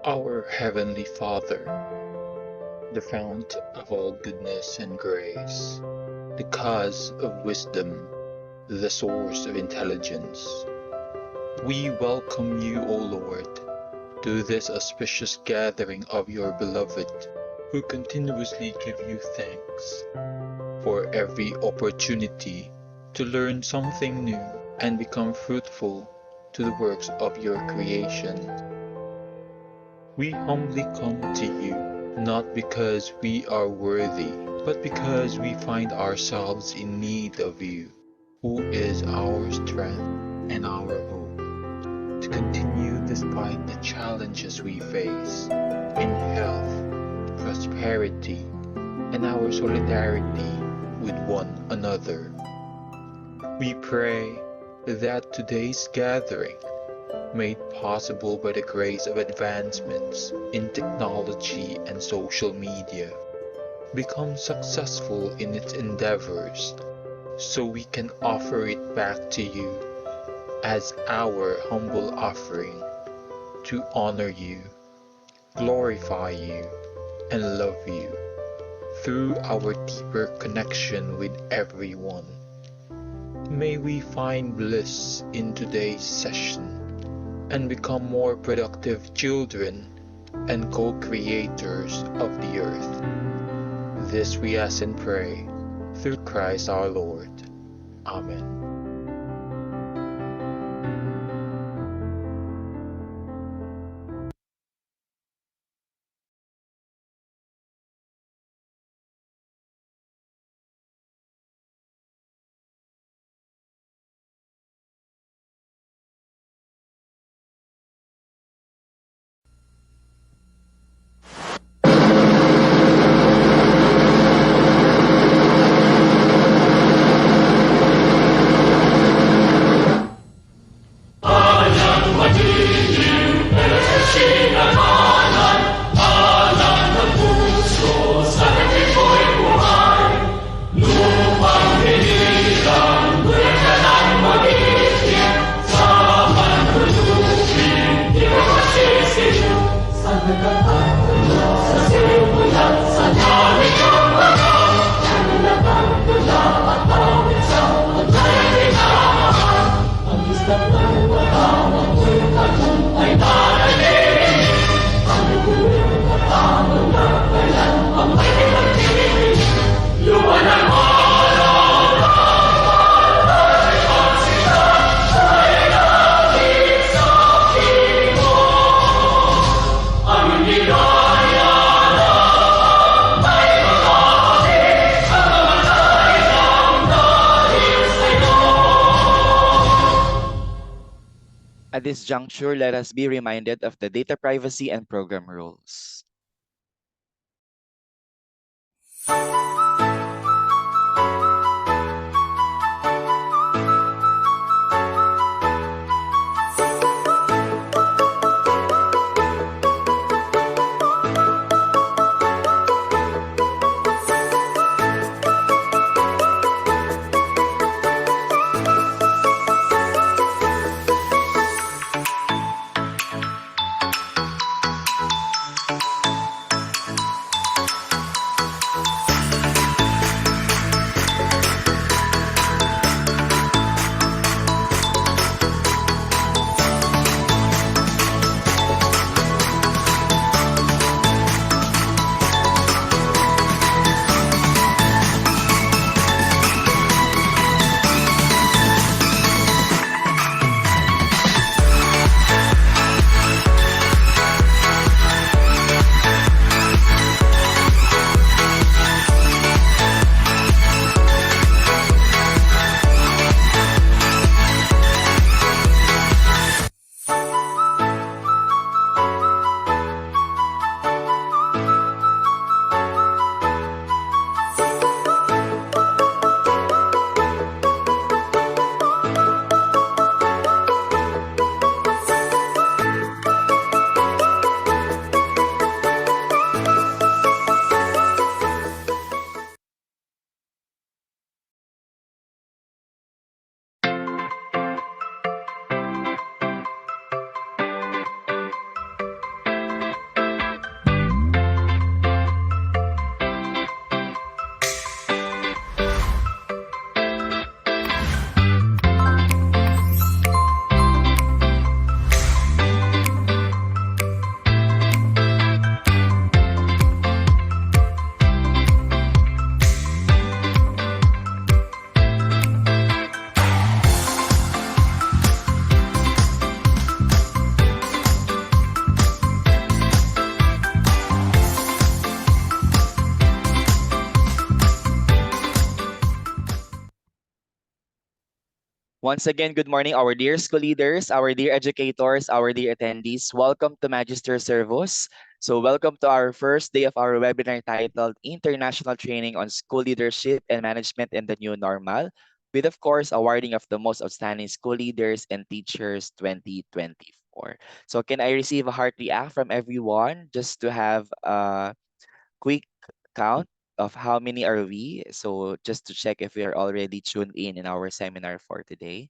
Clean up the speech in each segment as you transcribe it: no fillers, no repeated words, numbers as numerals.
Our Heavenly Father, the fount of all goodness and grace, the cause of wisdom, the source of intelligence, we welcome you, O Lord, to this auspicious gathering of your beloved, who continuously give you thanks for every opportunity to learn something new and become fruitful to the works of your creation. We humbly come to you, not because we are worthy, but because we find ourselves in need of you, who is our strength and our hope, to continue despite the challenges we face in health, prosperity, and our solidarity with one another. We pray that today's gathering, made possible by the grace of advancements in technology and social media, becomes successful in its endeavors, so we can offer it back to you as our humble offering to honor you, glorify you, and love you through our deeper connection with everyone. May we find bliss in today's session and become more productive children and co-creators of the earth. This we ask and pray through Christ our Lord. Amen. At this juncture, let us be reminded of the data privacy and program rules. Once again, good morning, our dear school leaders, our dear educators, our dear attendees. Welcome to Magister Servos. So, welcome to our first day of our webinar titled International Training on School Leadership and Management in the New Normal, with, of course, awarding of the most outstanding school leaders and teachers 2024. So, can I receive a heart react from everyone just to have a quick count of how many are we? So just to check if we are already tuned in our seminar for today.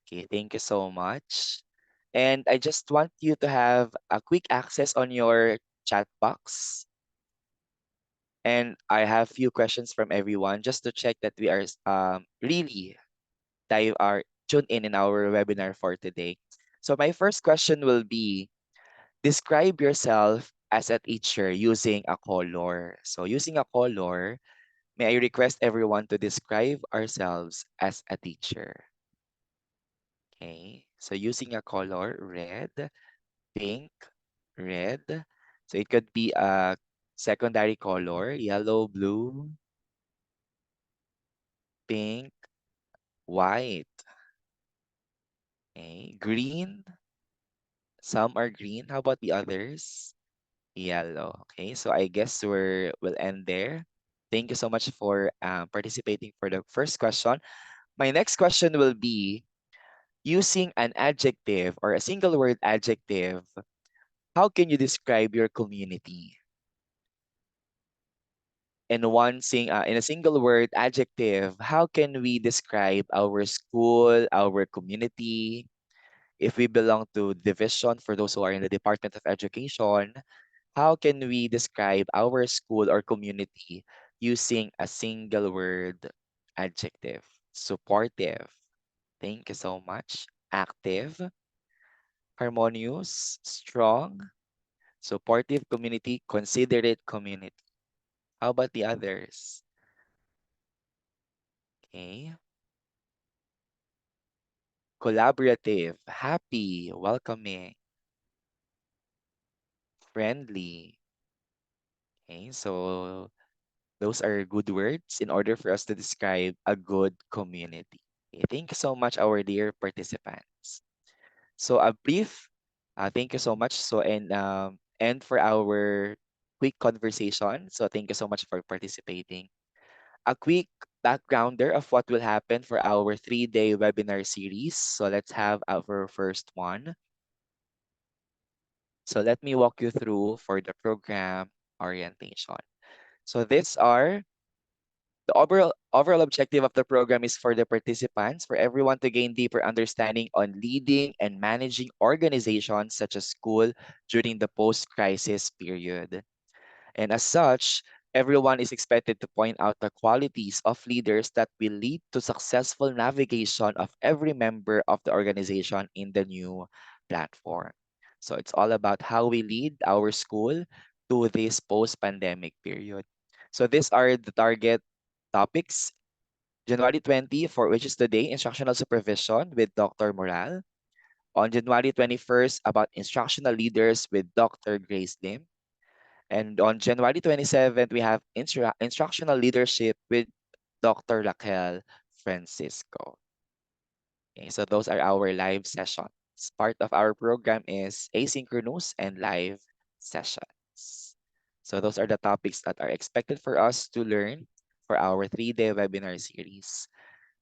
Okay, thank you so much. And I just want you to have a quick access on your chat box. And I have few questions from everyone just to check that we are really dive are tuned in our webinar for today. So my first question will be, describe yourself as a teacher using a color. So using a color, may I request everyone to describe ourselves as a teacher? Okay. So using a color, red, pink, red. So it could be a secondary color, yellow, blue, pink, white. Okay. Green. Some are green. How about the others? Yellow. Okay. So I guess we'll end there. Thank you so much for participating for the first question. My next question will be, using an adjective or a single word adjective, how can you describe your community? In a single word adjective, how can we describe our school, our community? If we belong to division, for those who are in the Department of Education, how can we describe our school or community using a single word adjective? Supportive. Thank you so much. Active, harmonious, strong, supportive community, considerate community. How about the others? Okay. Collaborative, happy, welcoming, friendly. Okay. So those are good words in order for us to describe a good community. Okay. Thank you so much, our dear participants. So a brief, thank you so much. So and for our quick conversation. So thank you so much for participating. A quick backgrounder of what will happen for our 3-day webinar series. So let's have our first one. So let me walk you through for the program orientation. So these are the overall objective of the program is for the participants, for everyone to gain deeper understanding on leading and managing organizations such as school during the post-crisis period. And as such, everyone is expected to point out the qualities of leaders that will lead to successful navigation of every member of the organization in the new platform. So it's all about how we lead our school to this post-pandemic period. So these are the target topics. January 20, for which is today, instructional supervision with Dr. Moral. On January 21st, about instructional leaders with Dr. Grace Lim. And on January 27th, we have instructional leadership with Dr. Raquel Francisco. Okay, so those are our live sessions. Part of our program is asynchronous and live sessions. So those are the topics that are expected for us to learn for our 3-day webinar series.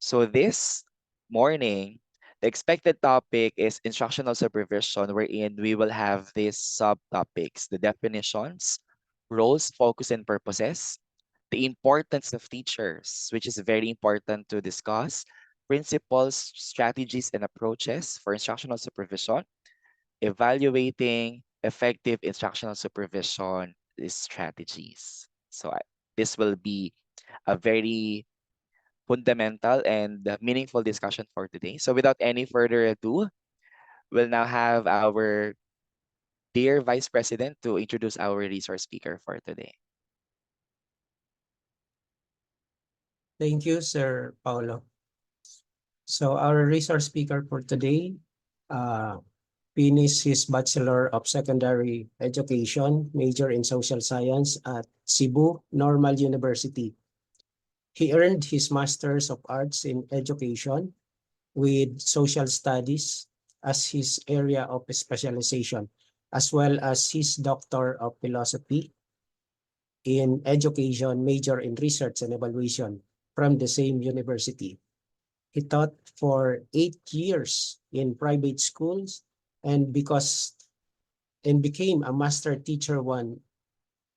So this morning, the expected topic is instructional supervision, wherein we will have these subtopics: the definitions, roles, focus, and purposes, the importance of teachers, which is very important to discuss, principles, strategies, and approaches for instructional supervision, evaluating effective instructional supervision strategies. So this will be a very fundamental and meaningful discussion for today. So without any further ado, we'll now have our dear Vice President to introduce our resource speaker for today. Thank you, Sir Paulo. So our resource speaker for today finished his Bachelor of Secondary Education, major in Social Science at Cebu Normal University. He earned his Masters of Arts in Education with social studies as his area of specialization, as well as his Doctor of Philosophy in Education, major in Research and Evaluation from the same university. He taught for 8 years in private schools and became a master teacher one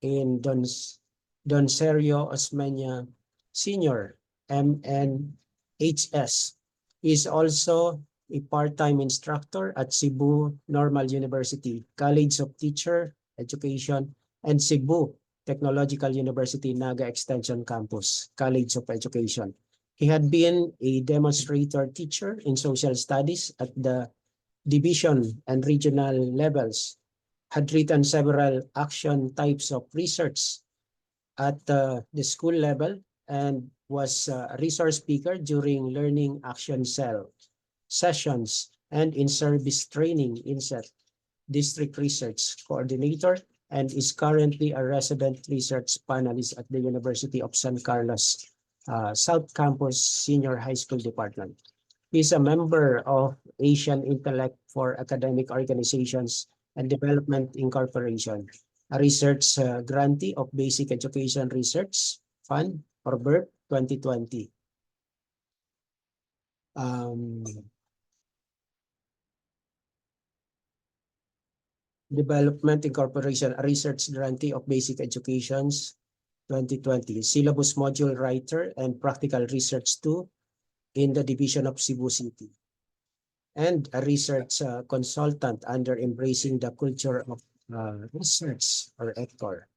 in Doncerio Osmeña Senior, MNHS. He is also a part-time instructor at Cebu Normal University, College of Teacher Education, and Cebu Technological University Naga Extension Campus, College of Education. He had been a demonstrator teacher in social studies at the division and regional levels, had written several action types of research at the school level, and was a resource speaker during learning action cell sessions and in service training inset district research coordinator, and is currently a resident research panelist at the University of San Carlos South Campus Senior High School Department. He's a member of Asian Intellect for Academic Organizations and Development Incorporation, a research grantee of Basic Education Research Fund, or BERT 2020. Development Incorporation, a research grantee of Basic Education's 2020. Syllabus module writer and practical research 2 in the division of Cebu City, and a research consultant under Embracing the Culture of Research, or ECCOR,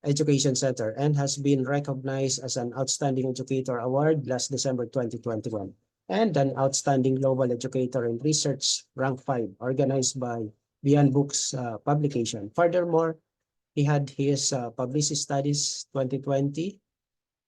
Education Center, and has been recognized as an Outstanding Educator Award last December 2021, and an Outstanding Global Educator in Research, rank 5, organized by Beyond Books publication. Furthermore, he had his Publicity Studies 2020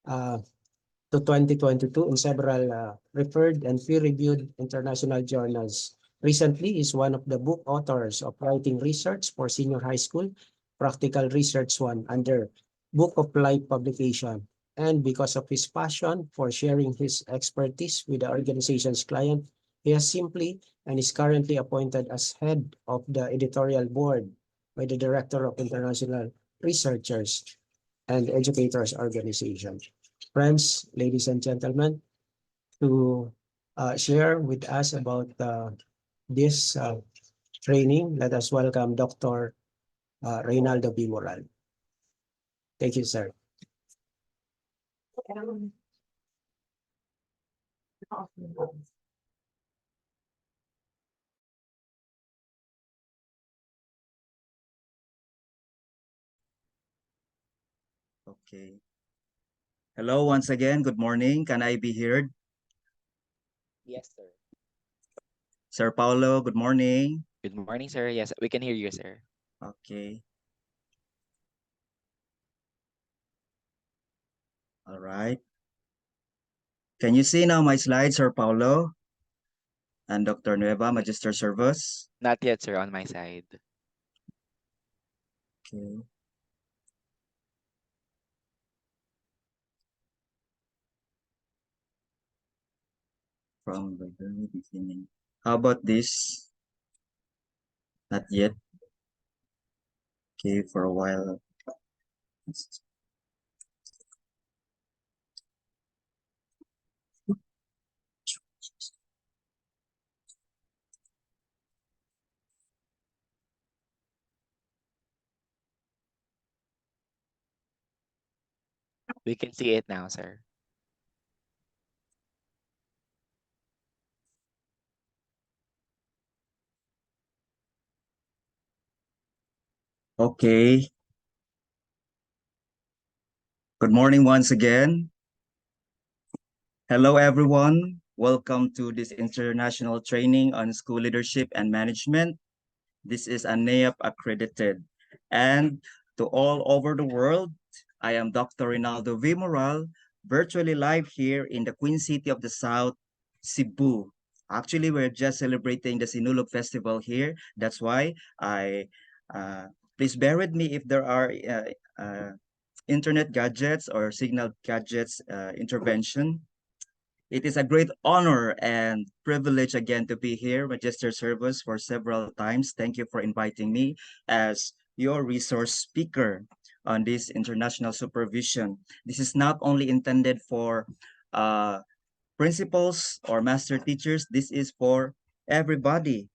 to 2022 in several referred and peer-reviewed international journals. Recently, is one of the book authors of Writing Research for Senior High School, Practical Research 1 under Book of Life publication. And because of his passion for sharing his expertise with the organization's client, he has simply and is currently appointed as head of the editorial board by the Director of International Researchers and Educators Organization. Friends, ladies and gentlemen, to share with us about this training, let us welcome Dr. Reynaldo B. Moral. Thank you, sir. Okay. Hello once again. Good morning. Can I be heard? Yes, sir. Sir Paulo, good morning. Good morning, sir. Yes, we can hear you, sir. Okay. All right. Can you see now my slides, Sir Paulo and Dr. Nueva, Magister Servus? Not yet, sir, on my side. Okay. From the very beginning. How about this? Not yet. Okay, for a while. We can see it now, sir. Okay. Good morning once again. Hello, everyone. Welcome to this international training on school leadership and management. This is a NAEP accredited. And to all over the world, I am Dr. Rinaldo V. Moral, virtually live here in the Queen City of the South, Cebu. Actually, we're just celebrating the Sinulog Festival here. That's why please bear with me if there are internet gadgets or signal gadgets intervention. It is a great honor and privilege again to be here, Magister Service, for several times. Thank you for inviting me as your resource speaker on this international supervision. This is not only intended for principals or master teachers, this is for everybody.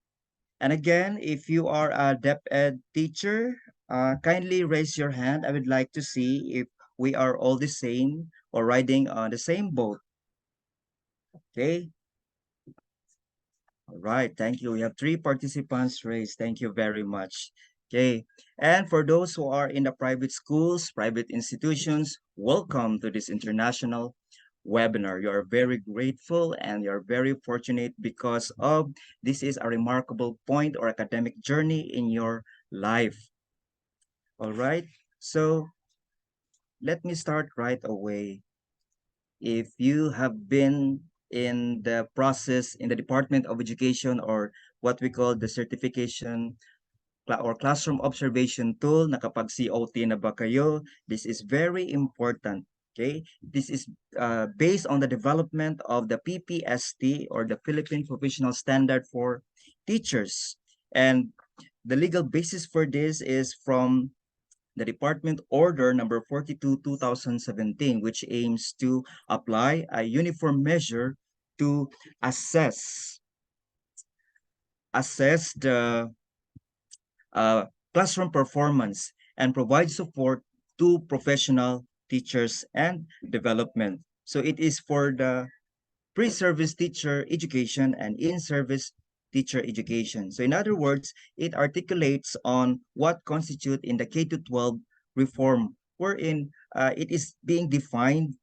And again, if you are a DepEd Ed teacher, kindly raise your hand. I would like to see if we are all the same or riding on the same boat. Okay. All right. Thank you. We have 3 participants raised. Thank you very much. Okay. And for those who are in the private schools, private institutions, welcome to this international webinar. You are very grateful and you're very fortunate because of this is a remarkable point or academic journey in your life. All right. So let me start right away. If you have been in the process in the Department of Education or what we call the certification or classroom observation tool, nakapag-COT na ba kayo? This is very important. Okay, this is based on the development of the PPST or the Philippine Professional Standard for Teachers. And the legal basis for this is from the Department Order number 42, 2017, which aims to apply a uniform measure to assess the classroom performance and provide support to professional teachers and development. So it is for the pre-service teacher education and in-service teacher education. So in other words, it articulates on what constitute in the K-12 reform, wherein it is being defined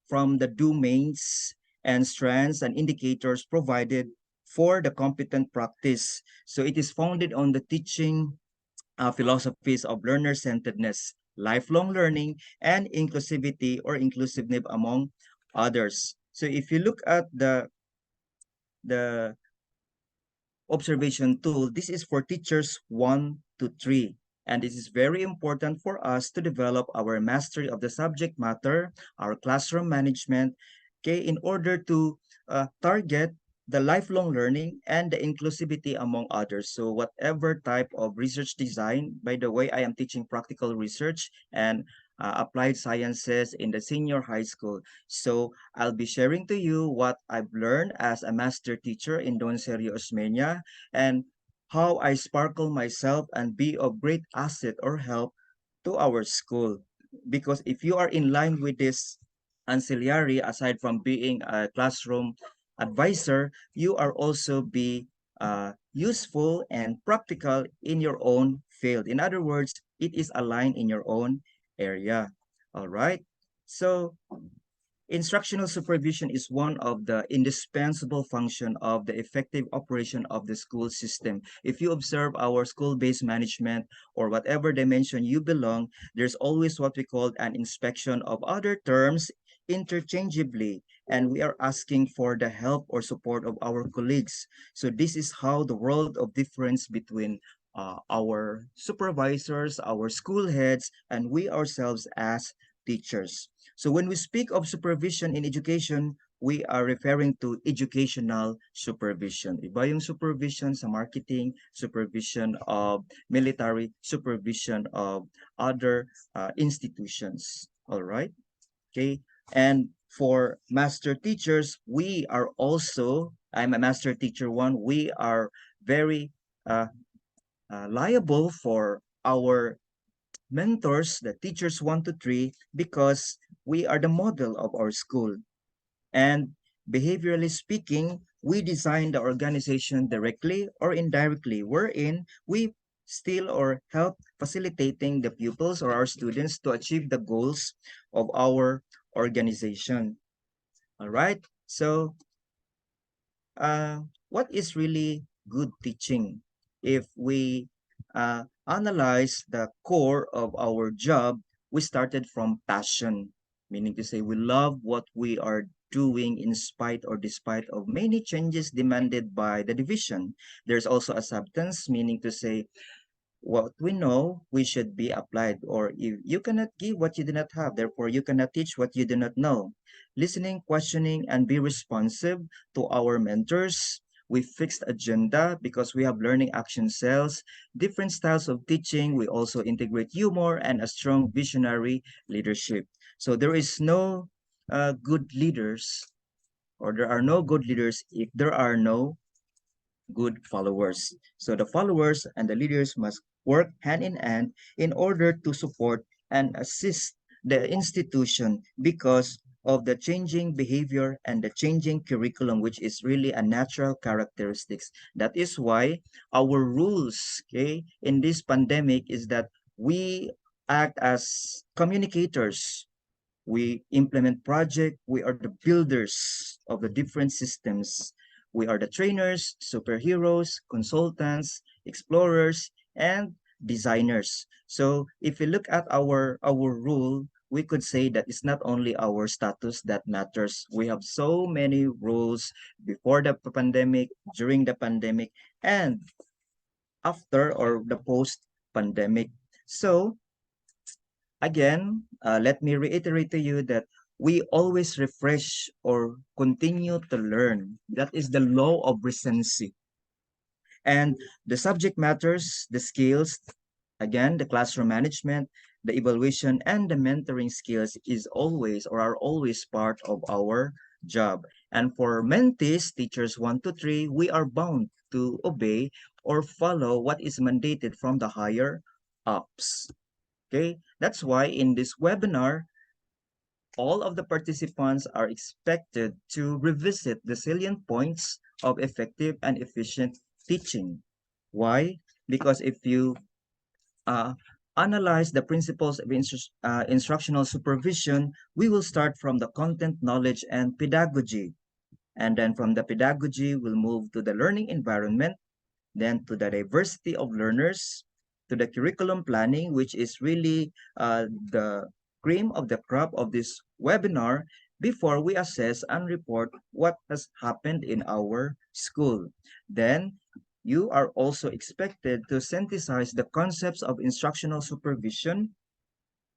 from the domains and strands and indicators provided for the competent practice. So it is founded on the teaching philosophies of learner-centeredness, lifelong learning, and inclusivity or inclusiveness among others. So if you look at the observation tool, this is for teachers 1 to 3. And this is very important for us to develop our mastery of the subject matter, our classroom management, okay, in order to target the lifelong learning and the inclusivity among others. So whatever type of research design, by the way, I am teaching practical research and applied sciences in the senior high school. So I'll be sharing to you what I've learned as a master teacher in Don Serio Osmeña and how I sparkle myself and be of great asset or help to our school. Because if you are in line with this ancillary, aside from being a classroom advisor, you are also be useful and practical in your own field. In other words, it is aligned in your own area. All right. So instructional supervision is one of the indispensable function of the effective operation of the school system. If you observe our school-based management or whatever dimension you belong, there's always what we call an inspection of other terms interchangeably, and we are asking for the help or support of our colleagues. So this is how the world of difference between our supervisors, our school heads, and we ourselves as teachers. So when we speak of supervision in education, we are referring to educational supervision. Iba yung supervision sa marketing, supervision of military, supervision of other institutions. All right? Okay. And for master teachers, we are also, I'm a master teacher 1, we are very liable for our mentors, the teachers 1 to 3, because we are the model of our school. And behaviorally speaking, we design the organization directly or indirectly, wherein we still or help facilitating the pupils or our students to achieve the goals of our organization. All right. So what is really good teaching? If we analyze the core of our job, we started from passion, meaning to say we love what we are doing in spite or despite of many changes demanded by the division. There's also a substance, meaning to say what we know, we should be applied. Or if you cannot give what you do not have, therefore you cannot teach what you do not know. Listening, questioning, and be responsive to our mentors. We fixed agenda because we have learning action cells, different styles of teaching. We also integrate humor and a strong visionary leadership. So there is no good leaders, or there are no good leaders if there are no good followers. So the followers and the leaders must work hand in order to support and assist the institution because of the changing behavior and the changing curriculum, which is really a natural characteristics. That is why our rules, okay, in this pandemic is that we act as communicators. We implement project. We are the builders of the different systems. We are the trainers, superheroes, consultants, explorers, and designers. So if we look at our rule, we could say that it's not only our status that matters. We have so many rules before the pandemic, during the pandemic, and after or the post pandemic. So again, let me reiterate to you that we always refresh or continue to learn. That is the law of recency. And the subject matters, the skills, again, the classroom management, the evaluation, and the mentoring skills is always or are always part of our job. And for mentees, teachers 1 to 3, we are bound to obey or follow what is mandated from the higher ups. Okay, that's why in this webinar, all of the participants are expected to revisit the salient points of effective and efficient teaching. Why? Because if you uh, analyze the principles of instructional supervision, we will start from the content, knowledge, and pedagogy. And then from the pedagogy, we'll move to the learning environment, then to the diversity of learners, to the curriculum planning, which is really the cream of the crop of this webinar before we assess and report what has happened in our school. Then you are also expected to synthesize the concepts of instructional supervision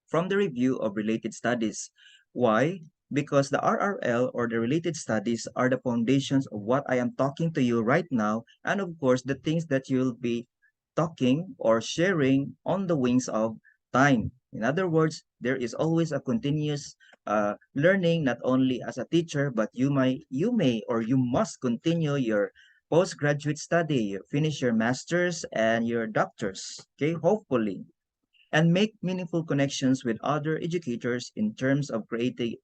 from the review of related studies. Why? Because the RRL or the related studies are the foundations of what I am talking to you right now, and of course, the things that you'll be talking or sharing on the wings of time. In other words, there is always a continuous learning, not only as a teacher, but you may, or you must continue your postgraduate study. You finish your masters and your doctors. Okay, hopefully and make meaningful connections with other educators in terms of creative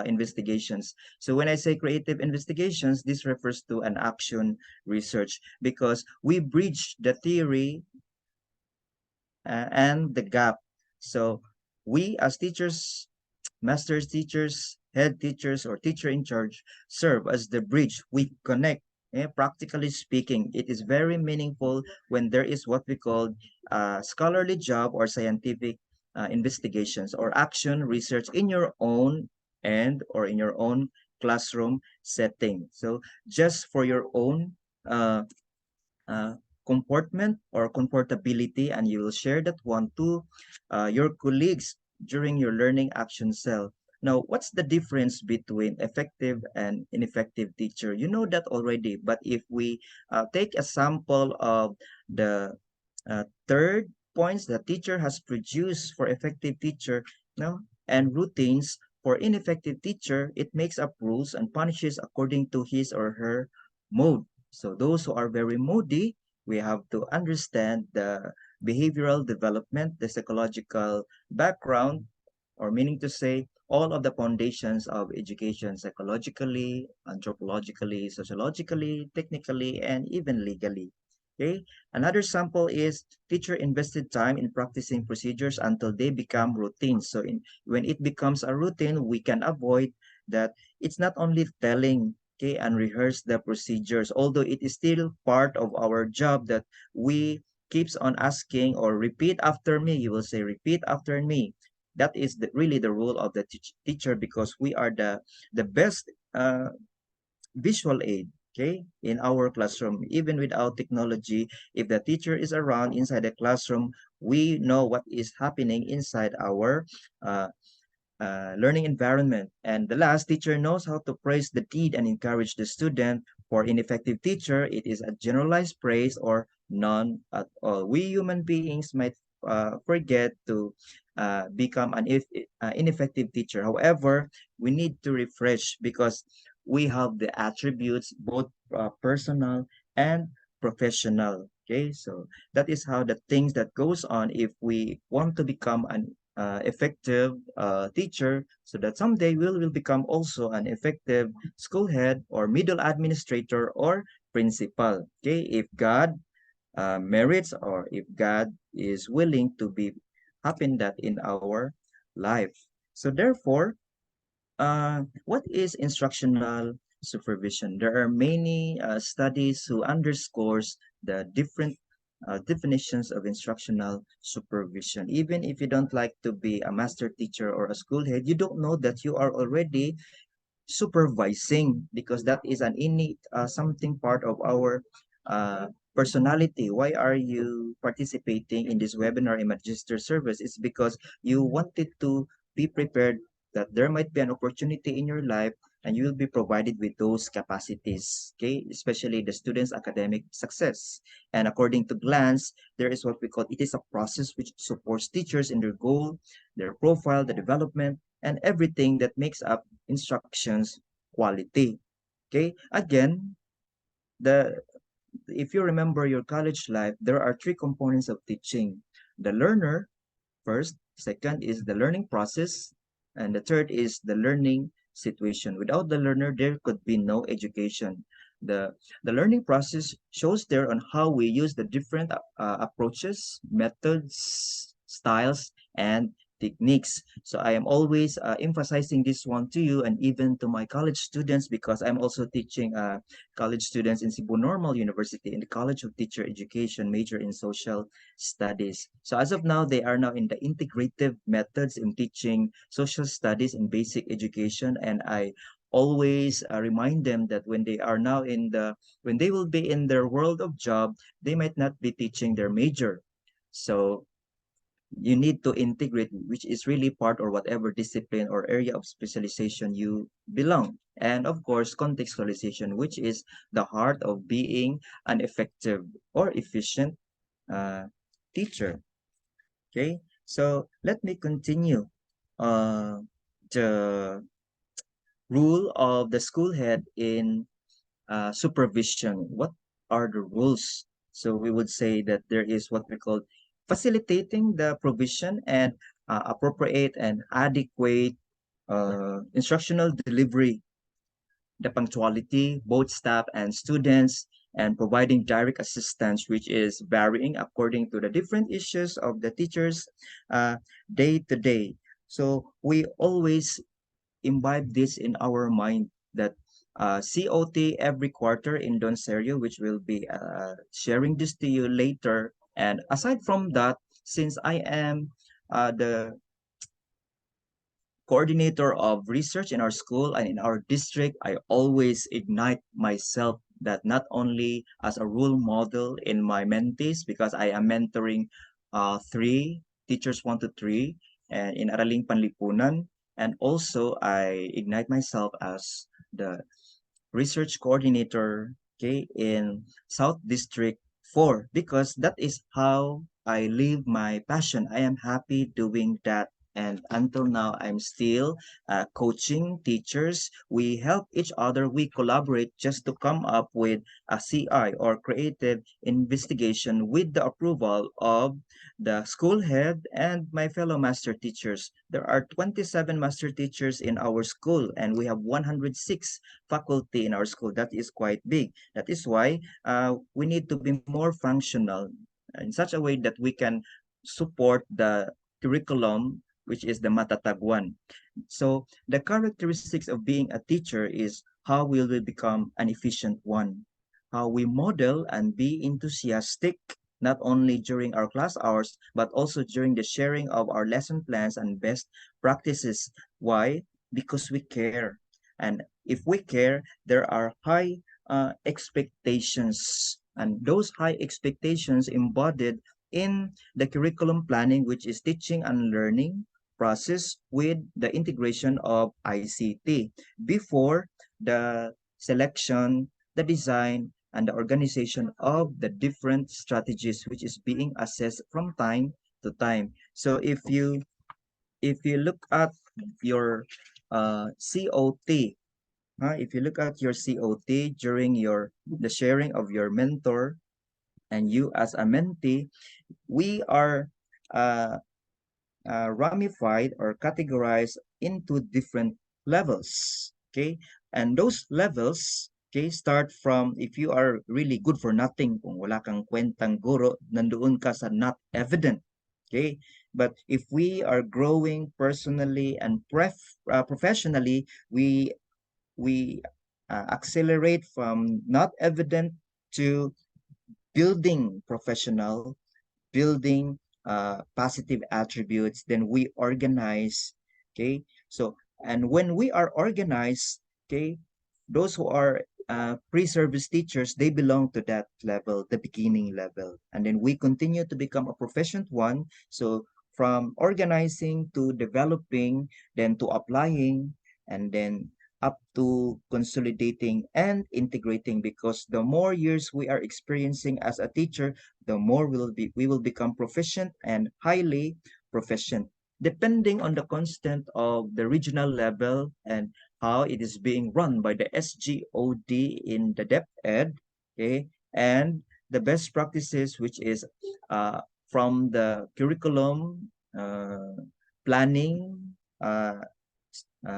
investigations. So when I say creative investigations, this refers to an action research because we bridge the theory and the gap. So we as teachers, master's teachers, head teachers, or teacher in charge serve as the bridge. We connect. Practically speaking, it is very meaningful when there is what we call scholarly job or scientific investigations or action research in your own end or in your own classroom setting. So just for your own uh, uh, comportment or comfortability, and you will share that one to your colleagues during your learning action cell. Now, what's the difference between effective and ineffective teacher? You know that already, but if we take a sample of the third points that teacher has produced for effective teacher, no, and routines for ineffective teacher, it makes up rules and punishes according to his or her mode. So those who are very moody, we have to understand the behavioral development, the psychological background, or meaning to say all of the foundations of education psychologically, anthropologically, sociologically, technically, and even legally. Okay. Another sample is teacher invested time in practicing procedures until they become routine. So when it becomes a routine, we can avoid that. It's not only telling, okay, and rehearse the procedures, although it is still part of our job that we keeps on asking or repeat after me. You will say repeat after me. That is really the role of the teacher because we are the best visual aid Okay, in our classroom, even without technology, if the teacher is around inside the classroom, we know what is happening inside our uh, learning environment. And the last, teacher knows how to praise the deed and encourage the student. For ineffective teacher, it is a generalized praise or none at all. We human beings might forget to become an ineffective teacher. However, we need to refresh because we have the attributes, both personal and professional. Okay, so that is how the things that goes on if we want to become an effective teacher, so that someday will become also an effective school head or middle administrator or principal. Okay, if God merits or if God is willing to be happen that in our life. So therefore, what is instructional supervision? There are many studies who underscores the different definitions of instructional supervision. Even if you don't like to be a master teacher or a school head, you don't know that you are already supervising, because that is an innate something part of our uh, personality. Why are you participating in this webinar in Magister Service? It's because you wanted to be prepared that there might be an opportunity in your life and you will be provided with those capacities, okay, especially the students' academic success. And according to Glance, there is what we call, it is a process which supports teachers in their goal, their profile, the development, and everything that makes up instructions quality. Okay, again, the if you remember your college life, there are three components of teaching: the learner first, second is the learning process, and the third is the learning situation. Without the learner, there could be no education. The learning process shows there on how we use the different approaches, methods, styles, and techniques. So I am always emphasizing this one to you and even to my college students, because I'm also teaching college students in Cebu Normal University in the College of Teacher Education, major in social studies. So as of now, they are now in the integrative methods in teaching social studies and basic education. And I always remind them that when they will be in their world of job, they might not be teaching their major. So you need to integrate, which is really part or whatever discipline or area of specialization you belong. And of course, contextualization, which is the heart of being an effective or efficient uh, teacher. Okay, so let me continue. The rule of the school head in supervision. What are the rules? So we would say that there is what we call facilitating the provision and appropriate and adequate instructional delivery, the punctuality, both staff and students, and providing direct assistance, which is varying according to the different issues of the teachers uh, day to day. So we always imbibe this in our mind that COT every quarter in Don Serio, which will be sharing this to you later. And aside from that, since I am the coordinator of research in our school and in our district, I always ignite myself that not only as a role model in my mentees, because I am mentoring three teachers, 1 to 3, and in Araling Panlipunan, and also I ignite myself as the research coordinator, okay, in South District 4, because that is how I live my passion. I am happy doing that. And until now, I'm still coaching teachers. We help each other. We collaborate just to come up with a CI or creative investigation with the approval of the school head and my fellow master teachers. There are 27 master teachers in our school, and we have 106 faculty in our school. That is quite big. That is why we need to be more functional in such a way that we can support the curriculum, which is the matatag one. So the characteristics of being a teacher is how will we become an efficient one, how we model and be enthusiastic not only during our class hours, but also during the sharing of our lesson plans and best practices. Why? Because we care. And if we care, there are high expectations, and those high expectations embodied in the curriculum planning, which is teaching and learning process with the integration of ICT before the selection, the design, and the organization of the different strategies, which is being assessed from time to time. So if you look at your COT, if you look at your COT during the sharing of your mentor and you as a mentee, we are uh, ramified or categorized into different levels. Okay, and those levels, okay, start from if you are really good for nothing, kung wala kang kwentang guro, nandoon ka sa not evident. Okay, but if we are growing personally and professionally, we accelerate from not evident to building professional, building positive attributes. Then we organize. Okay, so and when we are organized, okay, those who are pre-service teachers, they belong to that level, the beginning level, and then we continue to become a proficient one. So from organizing to developing, then to applying, and then up to consolidating and integrating, because the more years we are experiencing as a teacher, the more we will become proficient and highly proficient, depending on the constant of the regional level and how it is being run by the SGOD in the depth ed. Okay, and the best practices, which is from the curriculum planning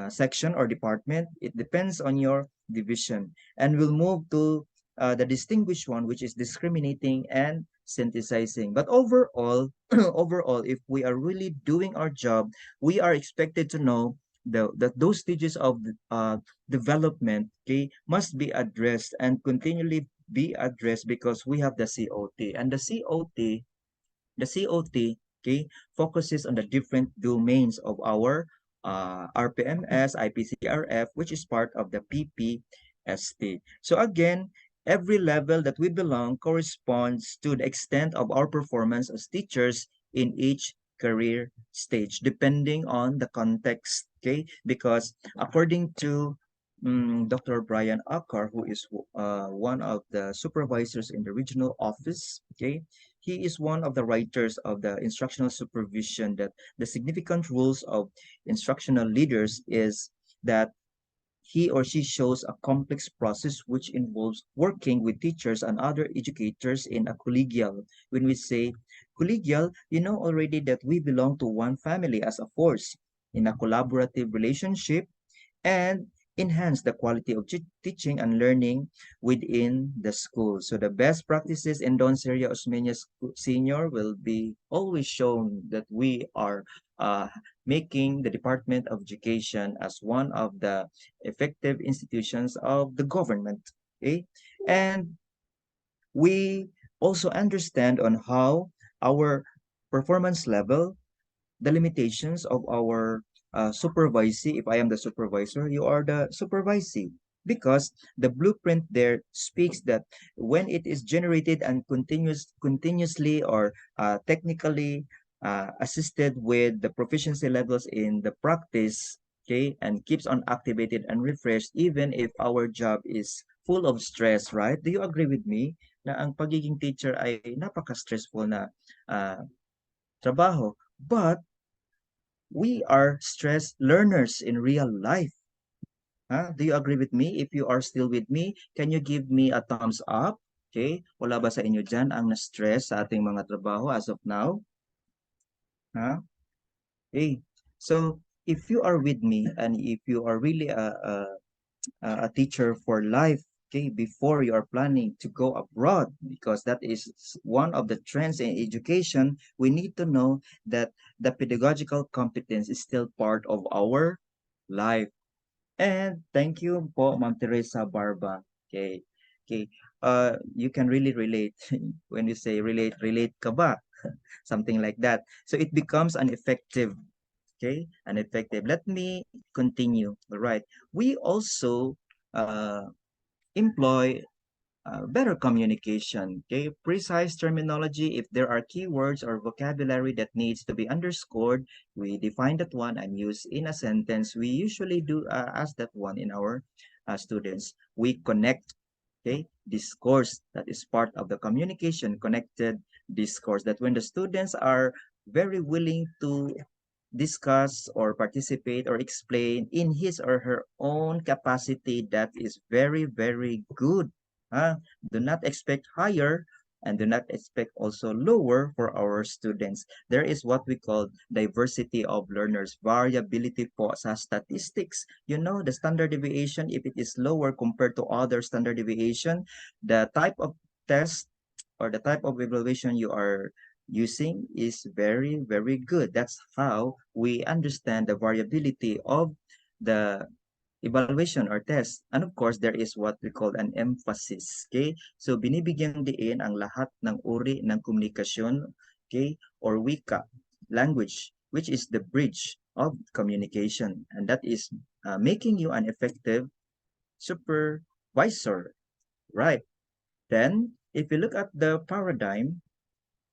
section or department. It depends on your division. And we'll move to the distinguished one, which is discriminating and synthesizing. But overall, overall, if we are really doing our job, we are expected to know that those stages of development, okay, must be addressed and continually be addressed, because we have the COT. And the COT, okay, focuses on the different domains of our RPMS, IPCRF, which is part of the PPST. So again, every level that we belong corresponds to the extent of our performance as teachers in each career stage, depending on the context, okay? Because according to Dr. Brian Akar, who is one of the supervisors in the regional office, okay, he is one of the writers of the instructional supervision, that the significant rules of instructional leaders is that he or she shows a complex process which involves working with teachers and other educators in a collegial. When we say collegial, you know already that we belong to one family as a force in a collaborative relationship, and enhance the quality of teaching and learning within the school. So the best practices in Don Seria Osmeña Senior will be always shown that we are uh, making the Department of Education as one of the effective institutions of the government. Okay? And we also understand on how our performance level, the limitations of our supervisee. If I am the supervisor, you are the supervisee. Because the blueprint there speaks that when it is generated and continuously or technically assisted with the proficiency levels in the practice, okay, and keeps on activated and refreshed, even if our job is full of stress, right? Do you agree with me na ang pagiging teacher ay napaka-stressful na trabaho? But we are stress learners in real life. Do you agree with me? If you are still with me, can you give me a thumbs up? Okay? Wala ba sa inyo dyan ang na-stress sa ating mga trabaho as of now? Hey, so if you are with me and if you are really a teacher for life, okay, before you are planning to go abroad, because that is one of the trends in education, we need to know that the pedagogical competence is still part of our life. And thank you po, Ma'am Teresa Barba. Okay. Okay. You can really relate when you say relate ka ba? Something like that. So it becomes an effective, okay, and effective. Let me continue. All right. We also employ better communication, okay? Precise terminology. If there are keywords or vocabulary that needs to be underscored, we define that one and use in a sentence. We usually do ask that one in our students. We connect, okay? Discourse, that is part of the communication, connected discourse, that when the students are very willing to discuss or participate or explain in his or her own capacity, that is very, very good. Do not expect higher and do not expect also lower for our students. There is what we call diversity of learners, variability po sa statistics. You know, the standard deviation, if it is lower compared to other standard deviation, the type of test or the type of evaluation you are using is very, very good. That's how we understand the variability of the evaluation or test. And of course, there is what we call an emphasis. Okay? So, binibigyang diin ang lahat ng uri ng komunikasyon, okay, or wika, language, which is the bridge of communication. And that is making you an effective supervisor, right? Then, if you look at the paradigm,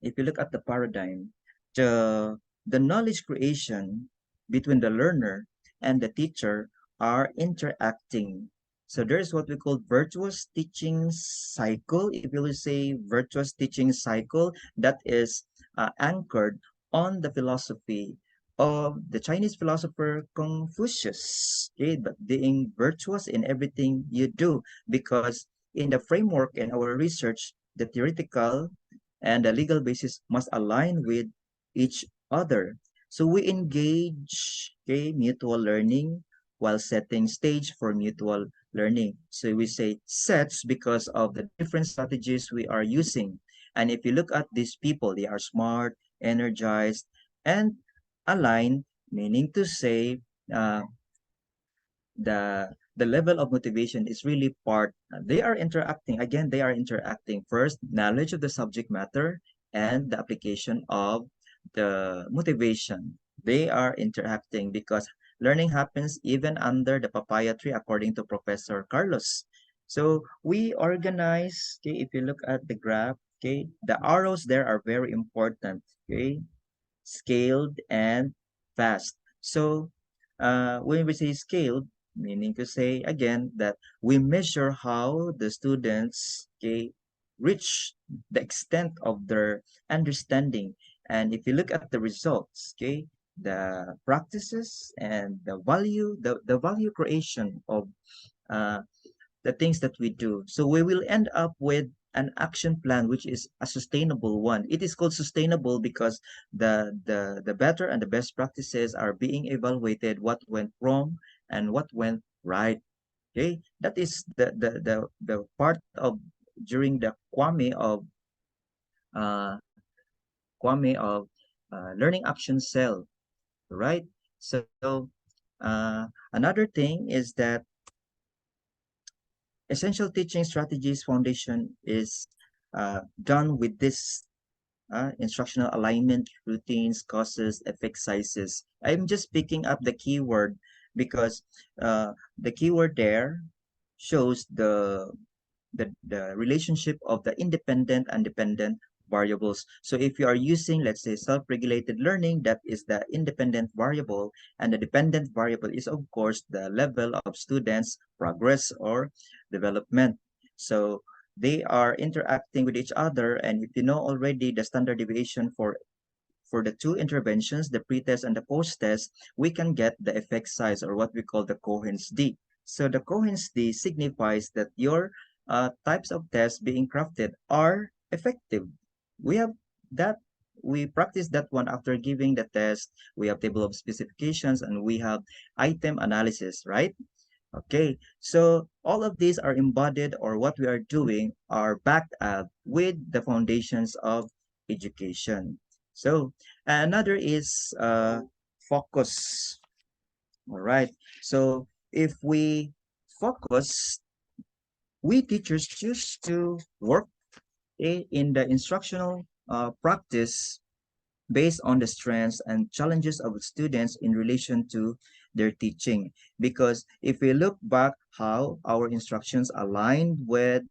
if you look at the paradigm, the knowledge creation between the learner and the teacher are interacting. So there's what we call virtuous teaching cycle. If you will say virtuous teaching cycle, that is anchored on the philosophy of the Chinese philosopher Confucius. Okay, but being virtuous in everything you do, because in the framework in our research, the theoretical and the legal basis must align with each other. So we engage, okay, mutual learning while setting stage for mutual learning. So we say sets because of the different strategies we are using. And if you look at these people, they are smart, energized, and aligned, meaning to say uh, the level of motivation is really part. They are interacting, again, they are interacting first, knowledge of the subject matter and the application of the motivation. They are interacting because learning happens even under the papaya tree, according to Professor Carlos. So we organize, okay, if you look at the graph, okay, the arrows there are very important, okay, scaled and fast. So when we say scaled, meaning to say again that we measure how the students, okay, reach the extent of their understanding. And if you look at the results, okay, the practices and the value creation of uh, the things that we do. So we will end up with an action plan which is a sustainable one. It is called sustainable because the better and the best practices are being evaluated, what went wrong and what went right. Okay, that is the part of during the uh, Kwame of learning action cell, right? So another thing is that essential teaching strategies foundation is done with this instructional alignment, routines, causes, effect sizes. I'm just picking up the keyword because the keyword there shows the relationship of the independent and dependent variables. So if you are using, let's say, self-regulated learning, that is the independent variable, and the dependent variable is, of course, the level of students' progress or development. So they are interacting with each other, and if you know already the standard deviation for the two interventions, the pre-test and the post-test, we can get the effect size, or what we call the Cohen's d. So the Cohen's d signifies that your types of tests being crafted are effective. We have that, we practice that one after giving the test. We have table of specifications and we have item analysis, right? Okay, so all of these are embodied, or what we are doing are backed up with the foundations of education. So another is focus. All right. So if we focus, we teachers choose to work in the instructional practice based on the strengths and challenges of students in relation to their teaching. Because if we look back how our instructions aligned with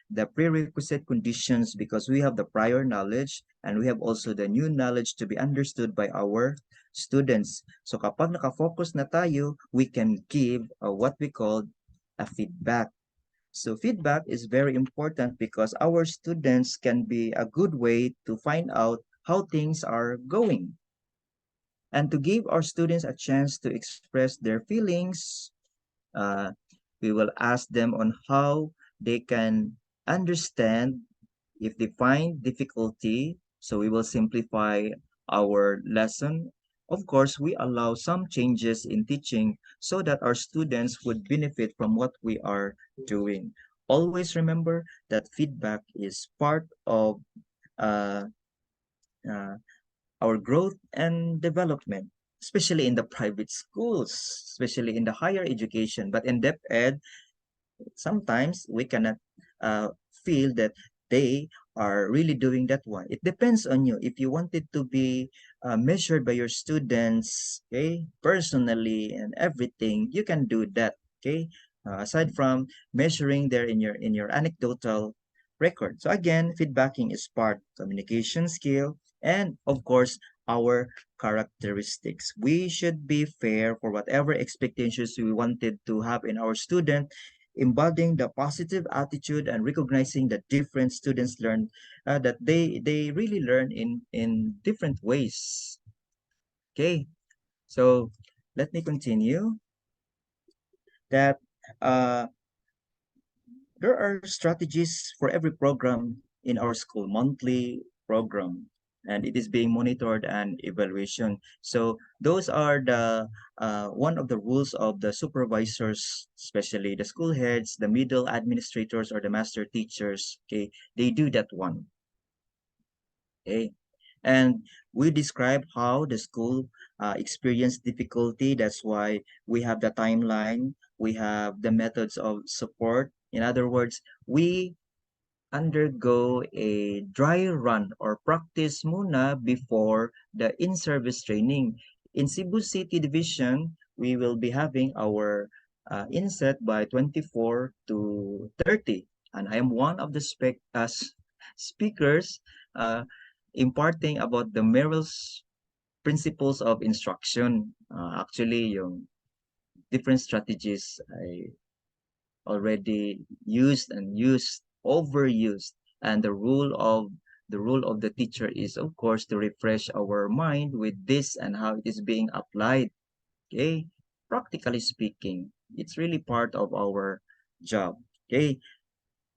the prerequisite conditions, because we have the prior knowledge and we have also the new knowledge to be understood by our students. So kapag nakafocus na tayo, we can give what we call a feedback. So feedback is very important because our students can be a good way to find out how things are going and to give our students a chance to express their feelings. uh, we will ask them on how they can understand if they find difficulty. So we will simplify our lesson. Of course, we allow some changes in teaching so that our students would benefit from what we are doing. Always remember that feedback is part of uh, uh, our growth and development, especially in the private schools, especially in the higher education. But in depth ed, sometimes we cannot uh, feel that they are really doing that one. It depends on you. If you want it to be measured by your students, okay, personally and everything, you can do that. Okay, aside from measuring there in your anecdotal record. So again, feedbacking is part communication skill and of course our characteristics. We should be fair for whatever expectations we wanted to have in our student, embodying the positive attitude and recognizing that different students learn, that they really learn in different ways. Okay, so let me continue that uh, there are strategies for every program in our school, monthly program, and it is being monitored and evaluation. So those are the one of the rules of the supervisors, especially the school heads, the middle administrators, or the master teachers. Okay, they do that one. Okay, and we describe how the school experienced difficulty. That's why we have the timeline, we have the methods of support. In other words, we undergo a dry run or practice muna before the in-service training. In Cebu City Division, we will be having our inset by 24 to 30. And I am one of the speakers uh, imparting about the Merrill's principles of instruction. Actually, yung different strategies I already used and used, overused. And the rule of the teacher is of course to refresh our mind with this and how it is being applied. Okay, practically speaking, it's really part of our job. Okay,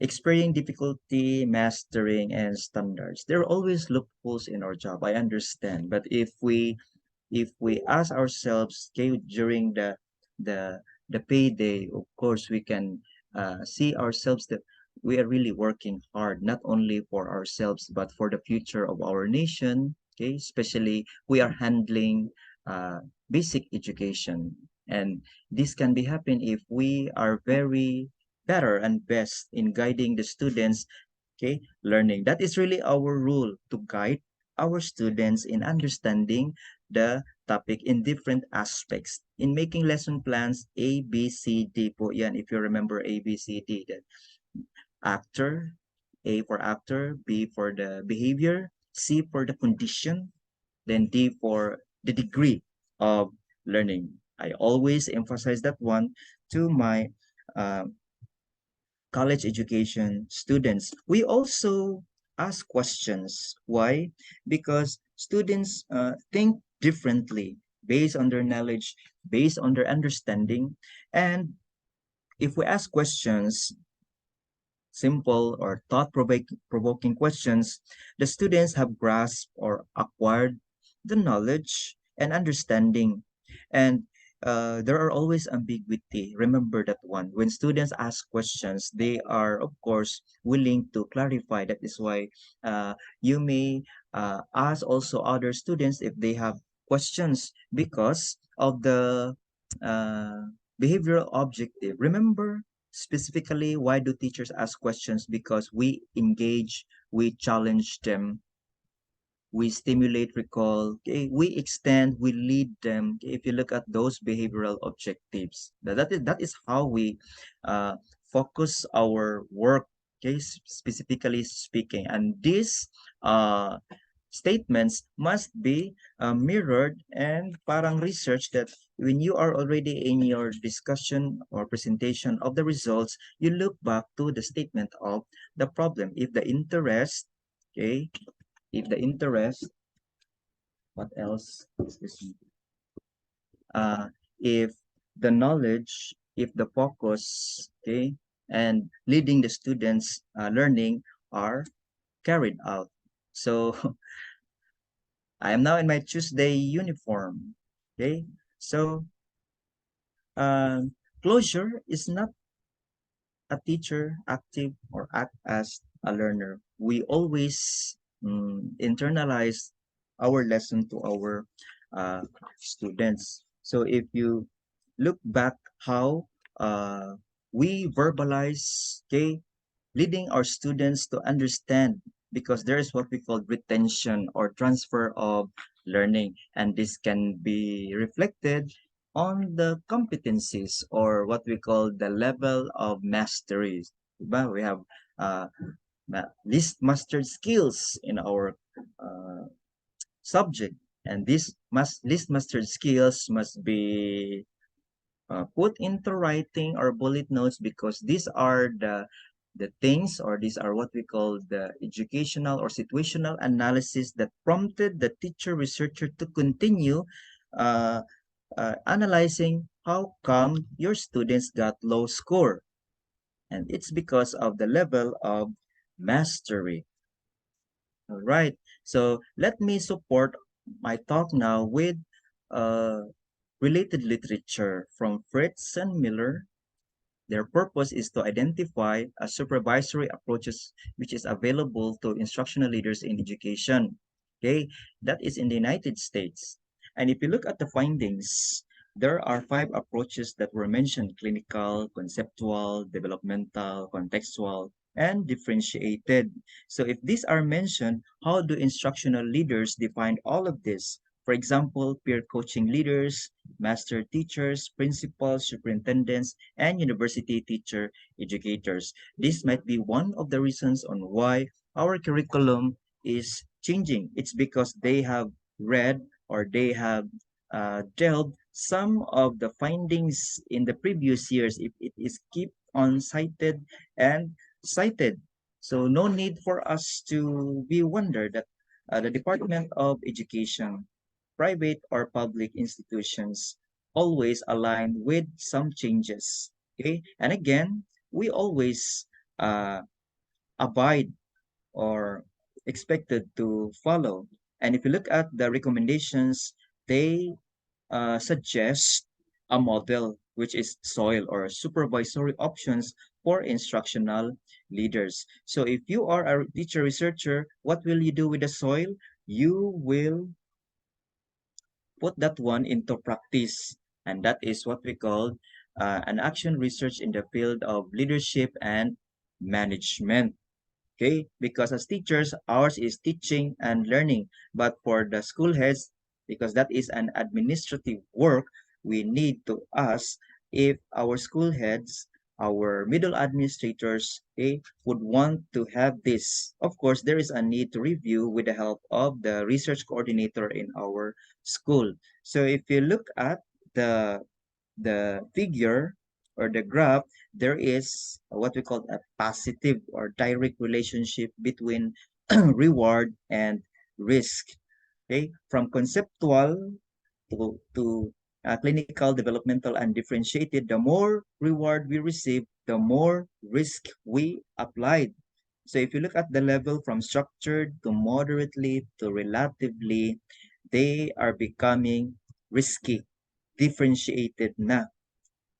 experiencing difficulty, mastering, and standards. There are always loopholes in our job. I understand, but if we ask ourselves, okay, during the the payday, of course we can see ourselves that we are really working hard, not only for ourselves but for the future of our nation. Okay, especially we are handling uh, basic education, and this can be happen if we are very better and best in guiding the students. Okay, learning, that is really our rule, to guide our students in understanding the topic in different aspects. In making lesson plans, A, B, C, D po yan. If you remember A, B, C, D, that actor, A for actor, B for the behavior, C for the condition, then D for the degree of learning. I always emphasize that one to my uh, college education students. We also ask questions. Why? Because students think differently based on their knowledge, based on their understanding. And if we ask questions, simple or thought provoking questions, the students have grasped or acquired the knowledge and understanding. And there are always ambiguity. Remember that one. When students ask questions, they are, of course, willing to clarify. That is why you may ask also other students if they have questions because of the uh, behavioral objective. Remember, specifically, why do teachers ask questions? Because we engage, we challenge them we stimulate recall, okay, we extend, we lead them. Okay, if you look at those behavioral objectives, that is how we focus our work, okay, specifically speaking. And these uh, statements must be mirrored and parang research that when you are already in your discussion or presentation of the results, you look back to the statement of the problem. If the interest, okay, if the interest, what else is this? Uh, if the knowledge, if the focus, okay, and leading the students' learning are carried out. So I am now in my Tuesday uniform. Okay, so closure is not a teacher active or act as a learner. We always internalize our lesson to our students. So if you look back how we verbalize, okay, leading our students to understand, because there is what we call retention or transfer of learning, and this can be reflected on the competencies or what we call the level of mastery. Diba? We have uh, least mastered skills in our uh, subject, and these least mastered skills must be put into writing or bullet notes, because these are the things, or these are what we call the educational or situational analysis that prompted the teacher researcher to continue uh, analyzing how come your students got low score, and it's because of the level of mastery. All right, so let me support my talk now with uh, related literature from Fritz and Miller. Their purpose is to identify a supervisory approaches which is available to instructional leaders in education. Okay, that is in the United States. And if you look at the findings, there are 5 approaches that were mentioned: clinical, conceptual, developmental, contextual, and differentiated. So if these are mentioned, how do instructional leaders define all of this? For example, peer coaching leaders, master teachers, principals, superintendents, and university teacher educators. This might be one of the reasons on why our curriculum is changing. It's because they have read or they have delved some of the findings in the previous years. If it is keep on cited and cited, so no need for us to be wonder that the Department of Education, private or public institutions, always align with some changes. Okay, and again, we always uh, abide or expected to follow. And if you look at the recommendations, they suggest a model which is soil or supervisory options for instructional leaders. So if you are a teacher researcher, what will you do with the soil? You will put that one into practice. And that is what we call an action research in the field of leadership and management. Okay, because as teachers, ours is teaching and learning, but for the school heads, because that is an administrative work, we need to ask if our school heads, our middle administrators, okay, would want to have this. Of course, there is a need to review with the help of the research coordinator in our school. So if you look at the figure or the graph, there is what we call a positive or direct relationship between reward and risk. Okay, from conceptual to clinical, developmental, and differentiated, the more reward we receive, the more risk we applied. So if you look at the level from structured to moderately to relatively, they are becoming risky, differentiated na,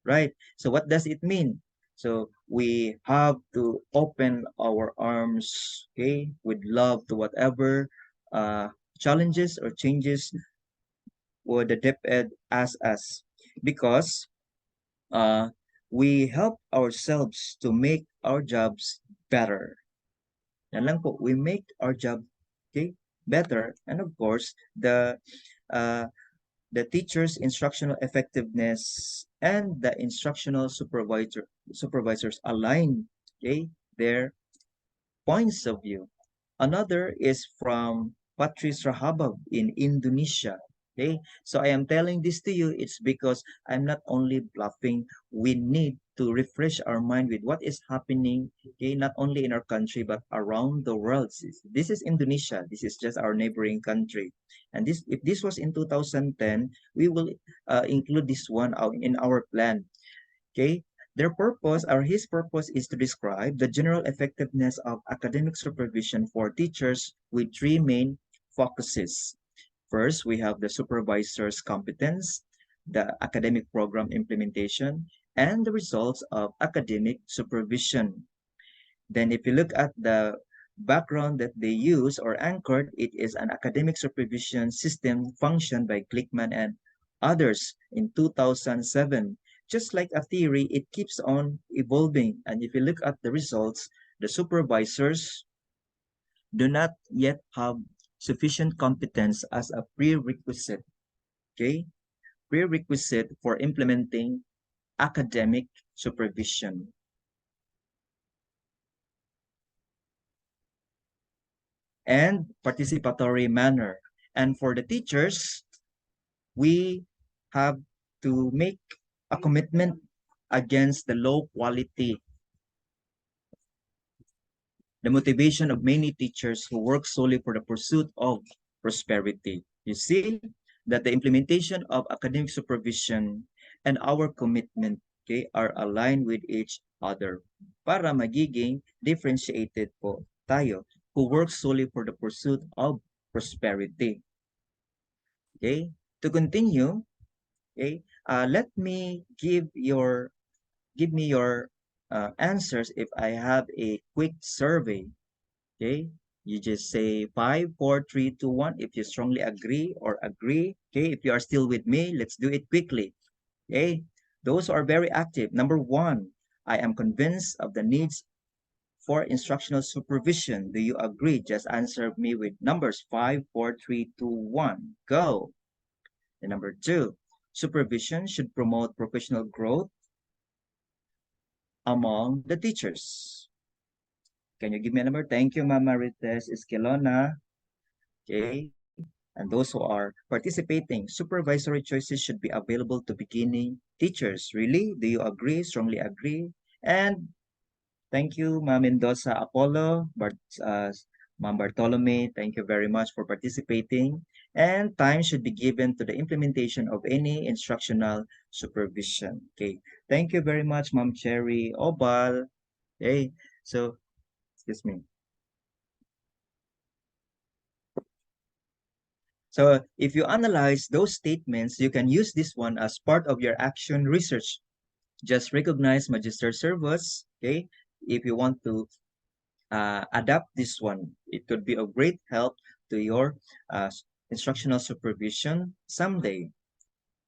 right? So what does it mean? So we have to open our arms, okay, with love to whatever uh, challenges or changes or the DepEd asks us, because uh, we help ourselves to make our jobs better. Yan lang po, we make our job, okay, better, and of course, uh, the teacher's instructional effectiveness and the instructional supervisors align, okay, their points of view. Another is from Patrice Rahabab in Indonesia. Okay, so I am telling this to you, it's because I'm not only bluffing. We need to refresh our mind with what is happening, okay, not only in our country but around the world. This is Indonesia. This is just our neighboring country. And this, if this was in 2010, we will include this one out in our plan. Okay, their purpose or his purpose is to describe the general effectiveness of academic supervision for teachers with three main focuses. First, we have the supervisor's competence, the academic program implementation, and the results of academic supervision. Then if you look at the background that they use or anchored, it is an academic supervision system functioned by Glickman and others in 2007. Just like a theory, it keeps on evolving. And if you look at the results, the supervisors do not yet have sufficient competence as a prerequisite, okay? Prerequisite for implementing academic supervision. And participatory manner. And for the teachers, we have to make a commitment against the low quality. The motivation of many teachers who work solely for the pursuit of prosperity. You see that the implementation of academic supervision and our commitment, okay, are aligned with each other para magiging differentiated po tayo who work solely for the pursuit of prosperity. Okay, to continue, okay, let me give me your answers if I have a quick survey. Okay, you just say 5, 4, 3, 2, 1 if you strongly agree or agree. Okay, if you are still with me, let's do it quickly. Okay, those are very active. Number 1, I am convinced of the needs for instructional supervision. Do you agree? Just answer me with numbers 5, 4, 3, 2, 1. Go. And number 2, supervision should promote professional growth among the teachers. Can you give me a number? Thank you, Mama Rites Esquilona. Okay. And those who are participating, supervisory choices should be available to beginning teachers. Really? Do you agree? Strongly agree? And thank you, Ma'am Mendoza Apollo, Ma'am Bartolome. Thank you very much for participating. And time should be given to the implementation of any instructional supervision. Okay. Thank you very much, Ma'am Cherry Obal. Okay. So, excuse me. So if you analyze those statements, you can use this one as part of your action research. Just recognize Magister Servus, okay? If you want to adapt this one, it could be of great help to your instructional supervision someday.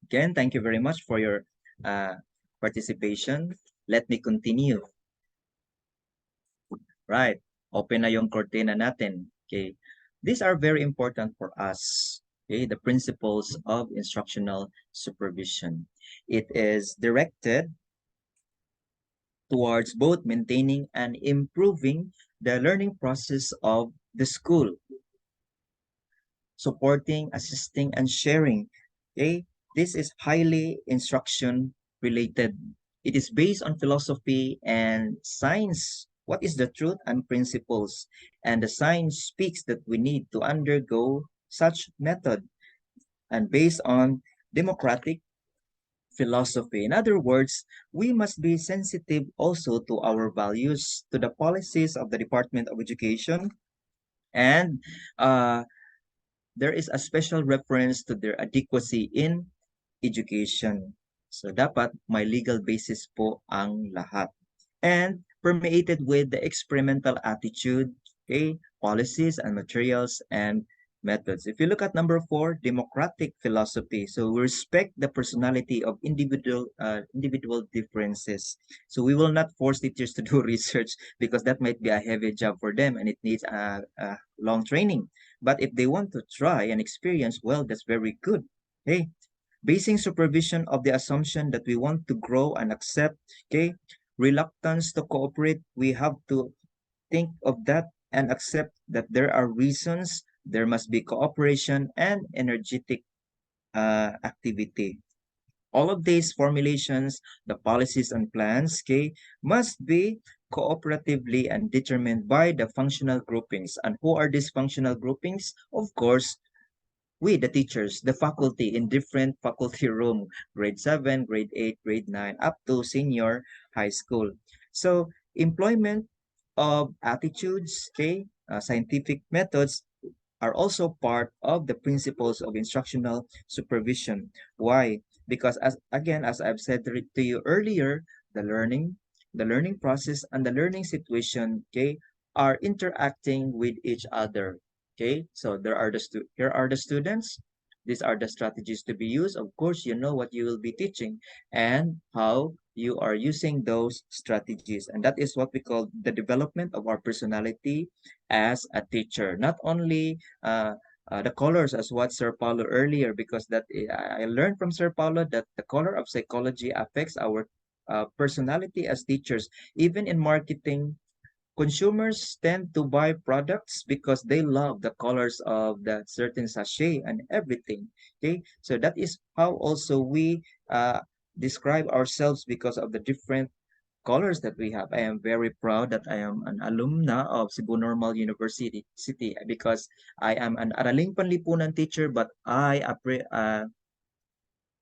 Again, thank you very much for your participation. Let me continue. Right, open na yung cortina natin. Okay, these are very important for us. Okay, the principles of instructional supervision. It is directed towards both maintaining and improving the learning process of the school, supporting, assisting, and sharing. Okay, this is highly instruction related. It is based on philosophy and science. What is the truth and principles? And the science speaks that we need to undergo such method and based on democratic philosophy. In other words, we must be sensitive also to our values, to the policies of the Department of Education, and there is a special reference to their adequacy in education. So dapat may legal basis po ang lahat. And permeated with the experimental attitude, okay, policies and materials and methods. If you look at number 4, democratic philosophy. So we respect the personality of individual differences. So we will not force teachers to do research because that might be a heavy job for them and it needs a long training. But if they want to try and experience, well, that's very good. Okay. Basing supervision of the assumption that we want to grow and accept, okay, reluctance to cooperate, we have to think of that and accept that there are reasons, there must be cooperation and energetic activity. All of these formulations, the policies and plans, okay, must be cooperatively and determined by the functional groupings. And who are these functional groupings? Of course, we, the teachers, the faculty in different faculty room, grade 7, grade 8, grade 9, up to senior high school. So employment of attitudes, okay, scientific methods are also part of the principles of instructional supervision. Why? Because as again, as I've said to you earlier, the learning process and the learning situation, okay, are interacting with each other. Okay, so here are the students. These are the strategies to be used. Of course, you know what you will be teaching and how you are using those strategies. And that is what we call the development of our personality as a teacher. Not only the colors, as what Sir Paulo earlier, because I learned from Sir Paulo that the color of psychology affects our personality as teachers. Even in marketing, consumers tend to buy products because they love the colors of that certain sachet and everything. Okay, so that is how also we describe ourselves because of the different colors that we have. I am very proud that I am an alumna of Cebu Normal University because I am an Araling Panlipunan teacher, but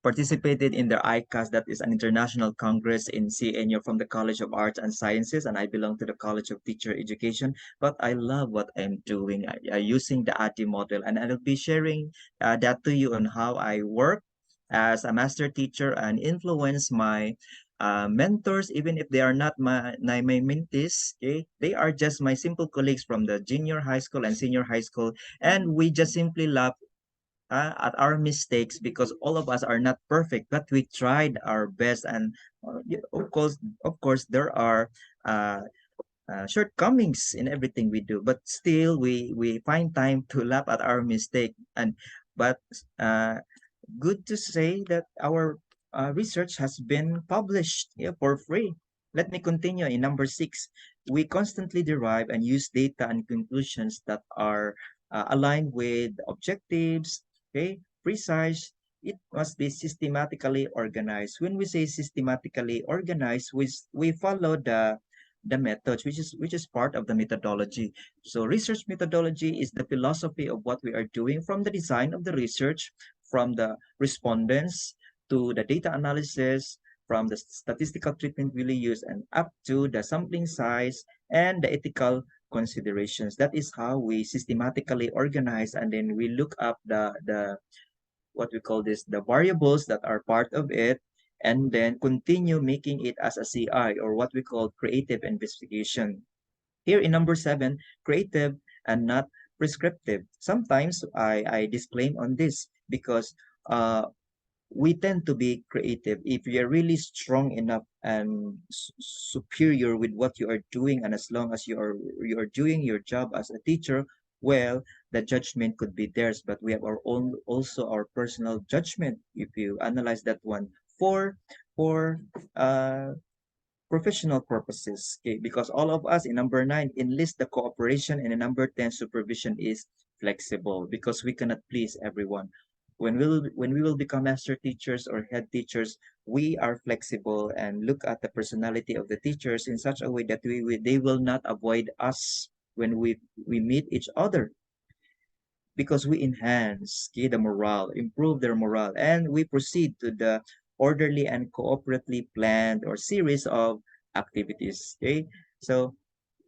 participated in the ICAS, that is an international congress in CNU from the College of Arts and Sciences, and I belong to the College of Teacher Education. But I love what I'm doing, using the ATI model, and I'll be sharing that to you on how I work as a master teacher and influence my mentors, even if they are not my mentees. Okay, they are just my simple colleagues from the junior high school and senior high school, and we just simply laugh at our mistakes because all of us are not perfect, but we tried our best. And of course, there are shortcomings in everything we do, but still we find time to laugh at our mistake. But uh, good to say that our research has been published, yeah, for free. Let me continue in number 6. We constantly derive and use data and conclusions that are aligned with objectives, okay, precise. It must be systematically organized. When we say systematically organized, we follow the methods, which is part of the methodology. So research methodology is the philosophy of what we are doing, from the design of the research, from the respondents to the data analysis, from the statistical treatment we use, and up to the sampling size and the ethical considerations. That is how we systematically organize, and then we look up the what we call this, the variables that are part of it, and then continue making it as a CI, or what we call creative investigation. Here in number 7, creative and not prescriptive. Sometimes I disclaim on this because we tend to be creative if you're really strong enough and superior with what you are doing, and as long as you are doing your job as a teacher, well, the judgment could be theirs, but we have our own, also our personal judgment, if you analyze that one, for uh professional purposes. Okay, because all of us in number 9 enlist the cooperation, and in number 10 supervision is flexible because we cannot please everyone. When we will become master teachers or head teachers, we are flexible and look at the personality of the teachers in such a way that they will not avoid us when we meet each other, because we enhance, okay, the morale, improve their morale, and we proceed to the orderly and cooperatively planned or series of activities. Okay, so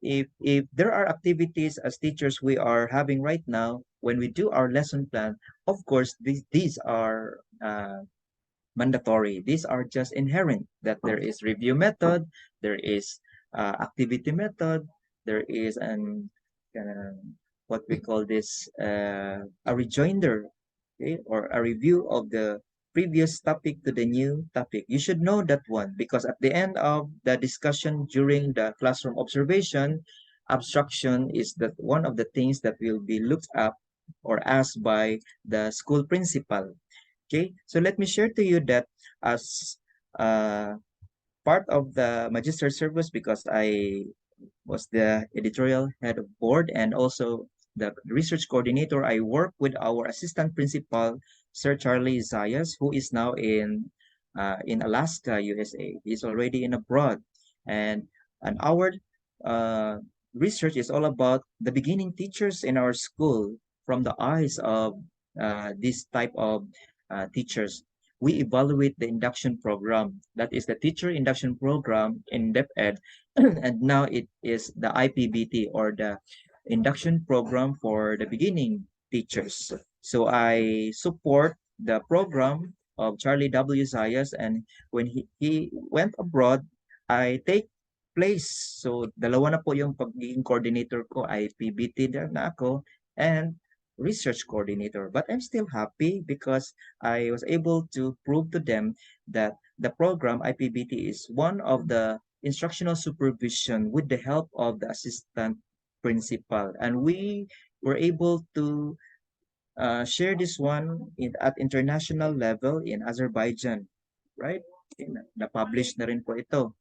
if there are activities as teachers we are having right now, when we do our lesson plan, of course these are mandatory. These are just inherent, that there is review method, there is activity method, there is an uh, what we call this, a rejoinder, okay, or a review of the previous topic to the new topic. You should know that one, because at the end of the discussion during the classroom observation, abstraction is that one of the things that will be looked up or asked by the school principal. Okay, so let me share to you that as part of the magister service, because I was the editorial head of board and also the research coordinator. I work with our assistant principal, Sir Charlie Zayas, who is now in Alaska, USA. He's already in abroad, and our uh, research is all about the beginning teachers in our school from the eyes of this type of teachers. We evaluate the induction program. That is the teacher induction program in DepEd, and now it is the IPBT, or the induction program for the beginning teachers. So I support the program of Charlie W. Zayas, and when he went abroad, I take place. So dalawa na po yung pagiging coordinator ko, IPBT na ako, and research coordinator. But I'm still happy because I was able to prove to them that the program IPBT is one of the instructional supervision with the help of the assistant principal. And we were able to share this one at international level in Azerbaijan, right? Na-publish na rin po ito.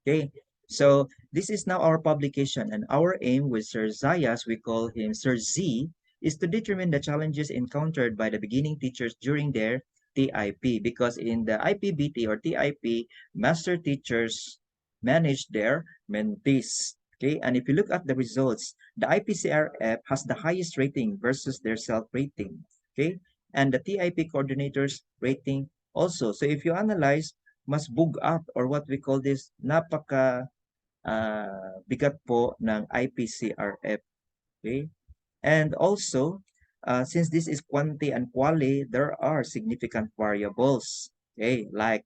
Okay, so this is now our publication, and our aim with Sir Zayas, we call him Sir Z, is to determine the challenges encountered by the beginning teachers during their TIP, because in the IPBT or TIP, master teachers manage their mentees. Okay, and if you look at the results, the IPCRF has the highest rating versus their self-rating. Okay, and the TIP coordinators rating also. So if you analyze, mas up, or what we call this, napaka bigat po ng IPCRF. Okay? And also, since this is quantity and quality, there are significant variables. Okay, like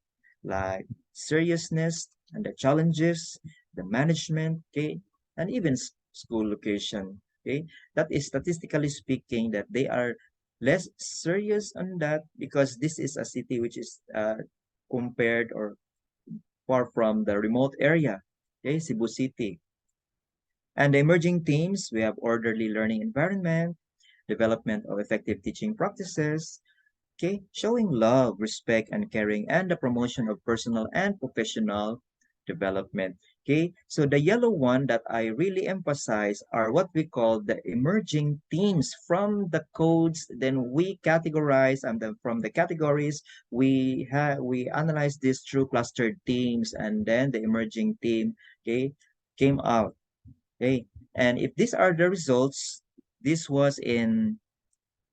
seriousness and the challenges, the management, okay, and even school location. Okay, that is statistically speaking that they are less serious on that because this is a city which is compared or far from the remote area, okay, Cebu City. And the emerging themes, we have orderly learning environment, development of effective teaching practices, okay, showing love, respect, and caring, and the promotion of personal and professional development. Okay, so the yellow one that I really emphasize are what we call the emerging themes from the codes. Then we categorize, and then from the categories we analyze this through clustered themes, and then the emerging theme, okay, came out. Okay, and if these are the results, this was in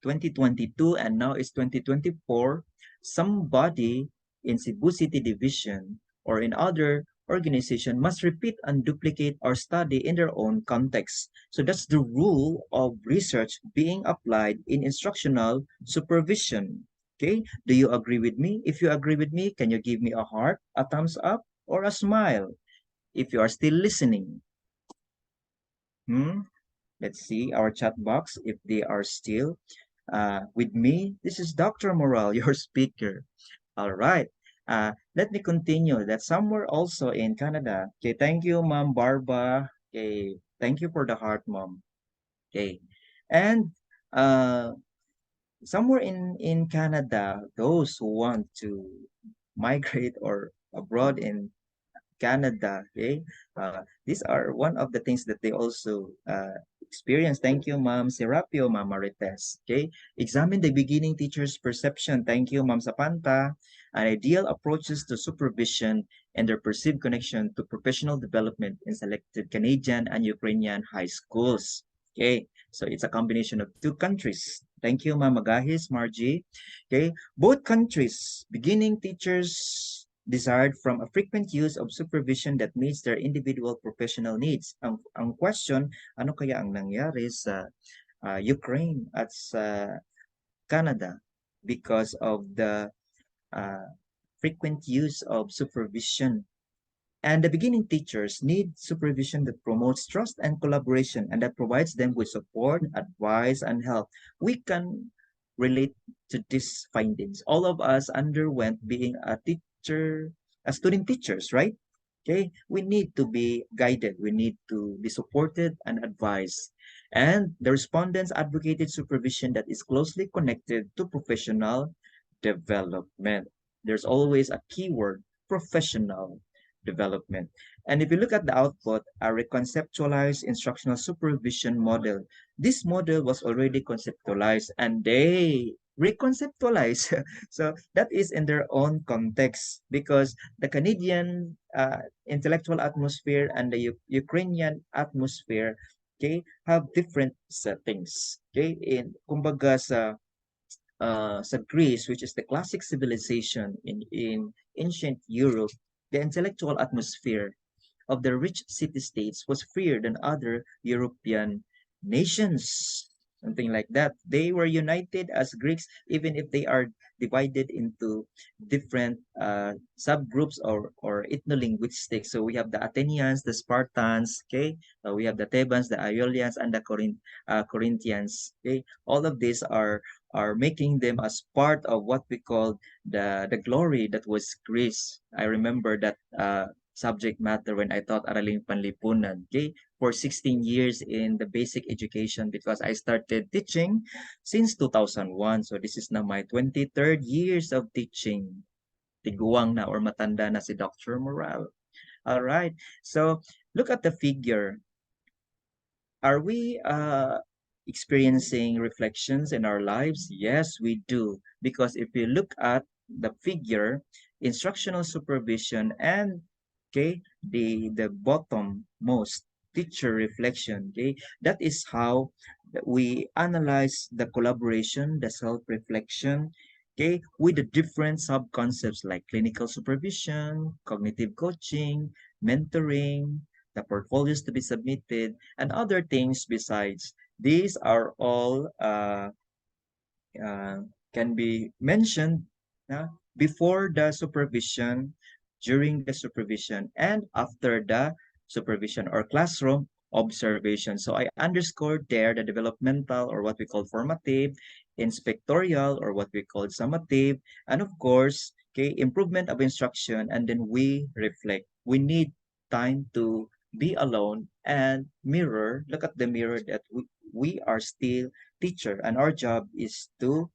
2022 and now it's 2024, somebody in Cebu City Division or in other organization must repeat and duplicate or study in their own context. So that's the rule of research being applied in instructional supervision. Okay, do you agree with me? If you agree with me, can you give me a heart, a thumbs up, or a smile if you are still listening? Let's see our chat box if they are still with me. This is Dr. Moral, your speaker. All right. Let me continue. That's somewhere also in Canada. Okay, thank you, Mom Barba. Okay, thank you for the heart, Mom. Okay, and somewhere in Canada, those who want to migrate or abroad in Canada, okay? These are one of the things that they also experience. Thank you, Ma'am Serapio, Ma'am Marites, okay? Examine the beginning teacher's perception. Thank you, Ma'am Sapanta. And ideal approaches to supervision and their perceived connection to professional development in selected Canadian and Ukrainian high schools. Okay, so it's a combination of two countries. Thank you, Ma'am Magahis, Margie. Okay, both countries, beginning teachers desired from a frequent use of supervision that meets their individual professional needs. Ang question, ano kaya ang nangyari sa Ukraine at sa Canada because of the frequent use of supervision? And the beginning teachers need supervision that promotes trust and collaboration and that provides them with support, advice, and help. We can relate to these findings. All of us underwent being a teacher, a student teachers, right? Okay, we need to be guided, we need to be supported and advised. And the respondents advocated supervision that is closely connected to professional development. There's always a keyword, professional development. And if you look at the output, a reconceptualized instructional supervision model. This model was already conceptualized and they reconceptualize. So that is in their own context because the Canadian intellectual atmosphere and the Ukrainian atmosphere, okay, have different settings. Okay, in kumbaga sa Greece, which is the classic civilization in ancient Europe, the intellectual atmosphere of the rich city-states was freer than other European nations. Something like that. They were united as Greeks, even if they are divided into different subgroups or ethno-linguistics. So we have the Athenians, the Spartans, okay? We have the Thebans, the Aeolians, and the Corinthians. Okay, all of these are making them as part of what we call the glory that was Greece. I remember that subject matter when I taught Araling Panlipunan, okay, for 16 years in the basic education because I started teaching since 2001. So this is now my 23rd years of teaching. Tiguang na or matanda na si Dr. Moral. All right. So look at the figure. Are we experiencing reflections in our lives? Yes, we do. Because if you look at the figure, instructional supervision and okay, the bottom most teacher reflection, okay, that is how we analyze the collaboration, the self-reflection, okay, with the different sub-concepts like clinical supervision, cognitive coaching, mentoring, the portfolios to be submitted, and other things besides. These are all uh, can be mentioned before the supervision, during the supervision, and after the supervision or classroom observation. So I underscored there the developmental or what we call formative, inspectorial or what we call summative, and of course, okay, improvement of instruction, and then we reflect. We need time to be alone and mirror, look at the mirror that we are still teacher and our job is to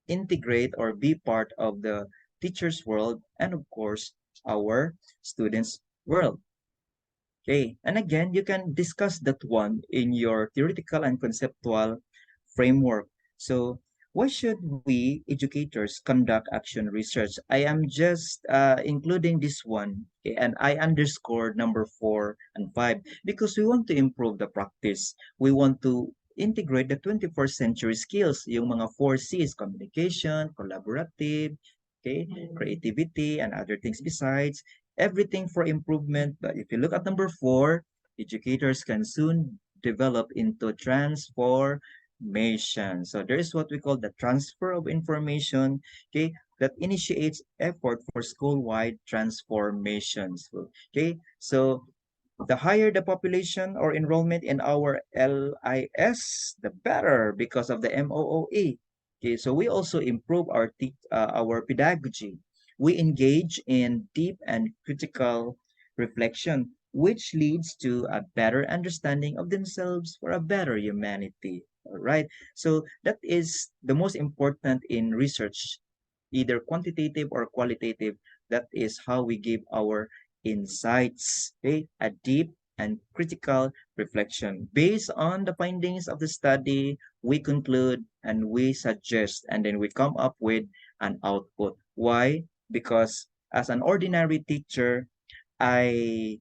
integrate or be part of the teacher's world and of course our students world. Okay, and again you can discuss that one in your theoretical and conceptual framework. So why should we educators conduct action research? I am just including this one, okay, and I underscored number 4 and 5 because we want to improve the practice. We want to integrate the 21st century skills, yung mga 4 C's, communication, collaborative, okay, creativity, and other things besides, everything for improvement. But if you look at number 4, educators can soon develop into transformation. So there is what we call the transfer of information, okay, that initiates effort for school-wide transformations. Okay, so the higher the population or enrollment in our LIS, the better because of the MOOE. Okay, so we also improve our pedagogy. We engage in deep and critical reflection, which leads to a better understanding of themselves for a better humanity. All right. So that is the most important in research, either quantitative or qualitative. That is how we give our insights, okay? A deep and critical reflection. Based on the findings of the study, we conclude and we suggest, and then we come up with an output. Why? Because as an ordinary teacher, I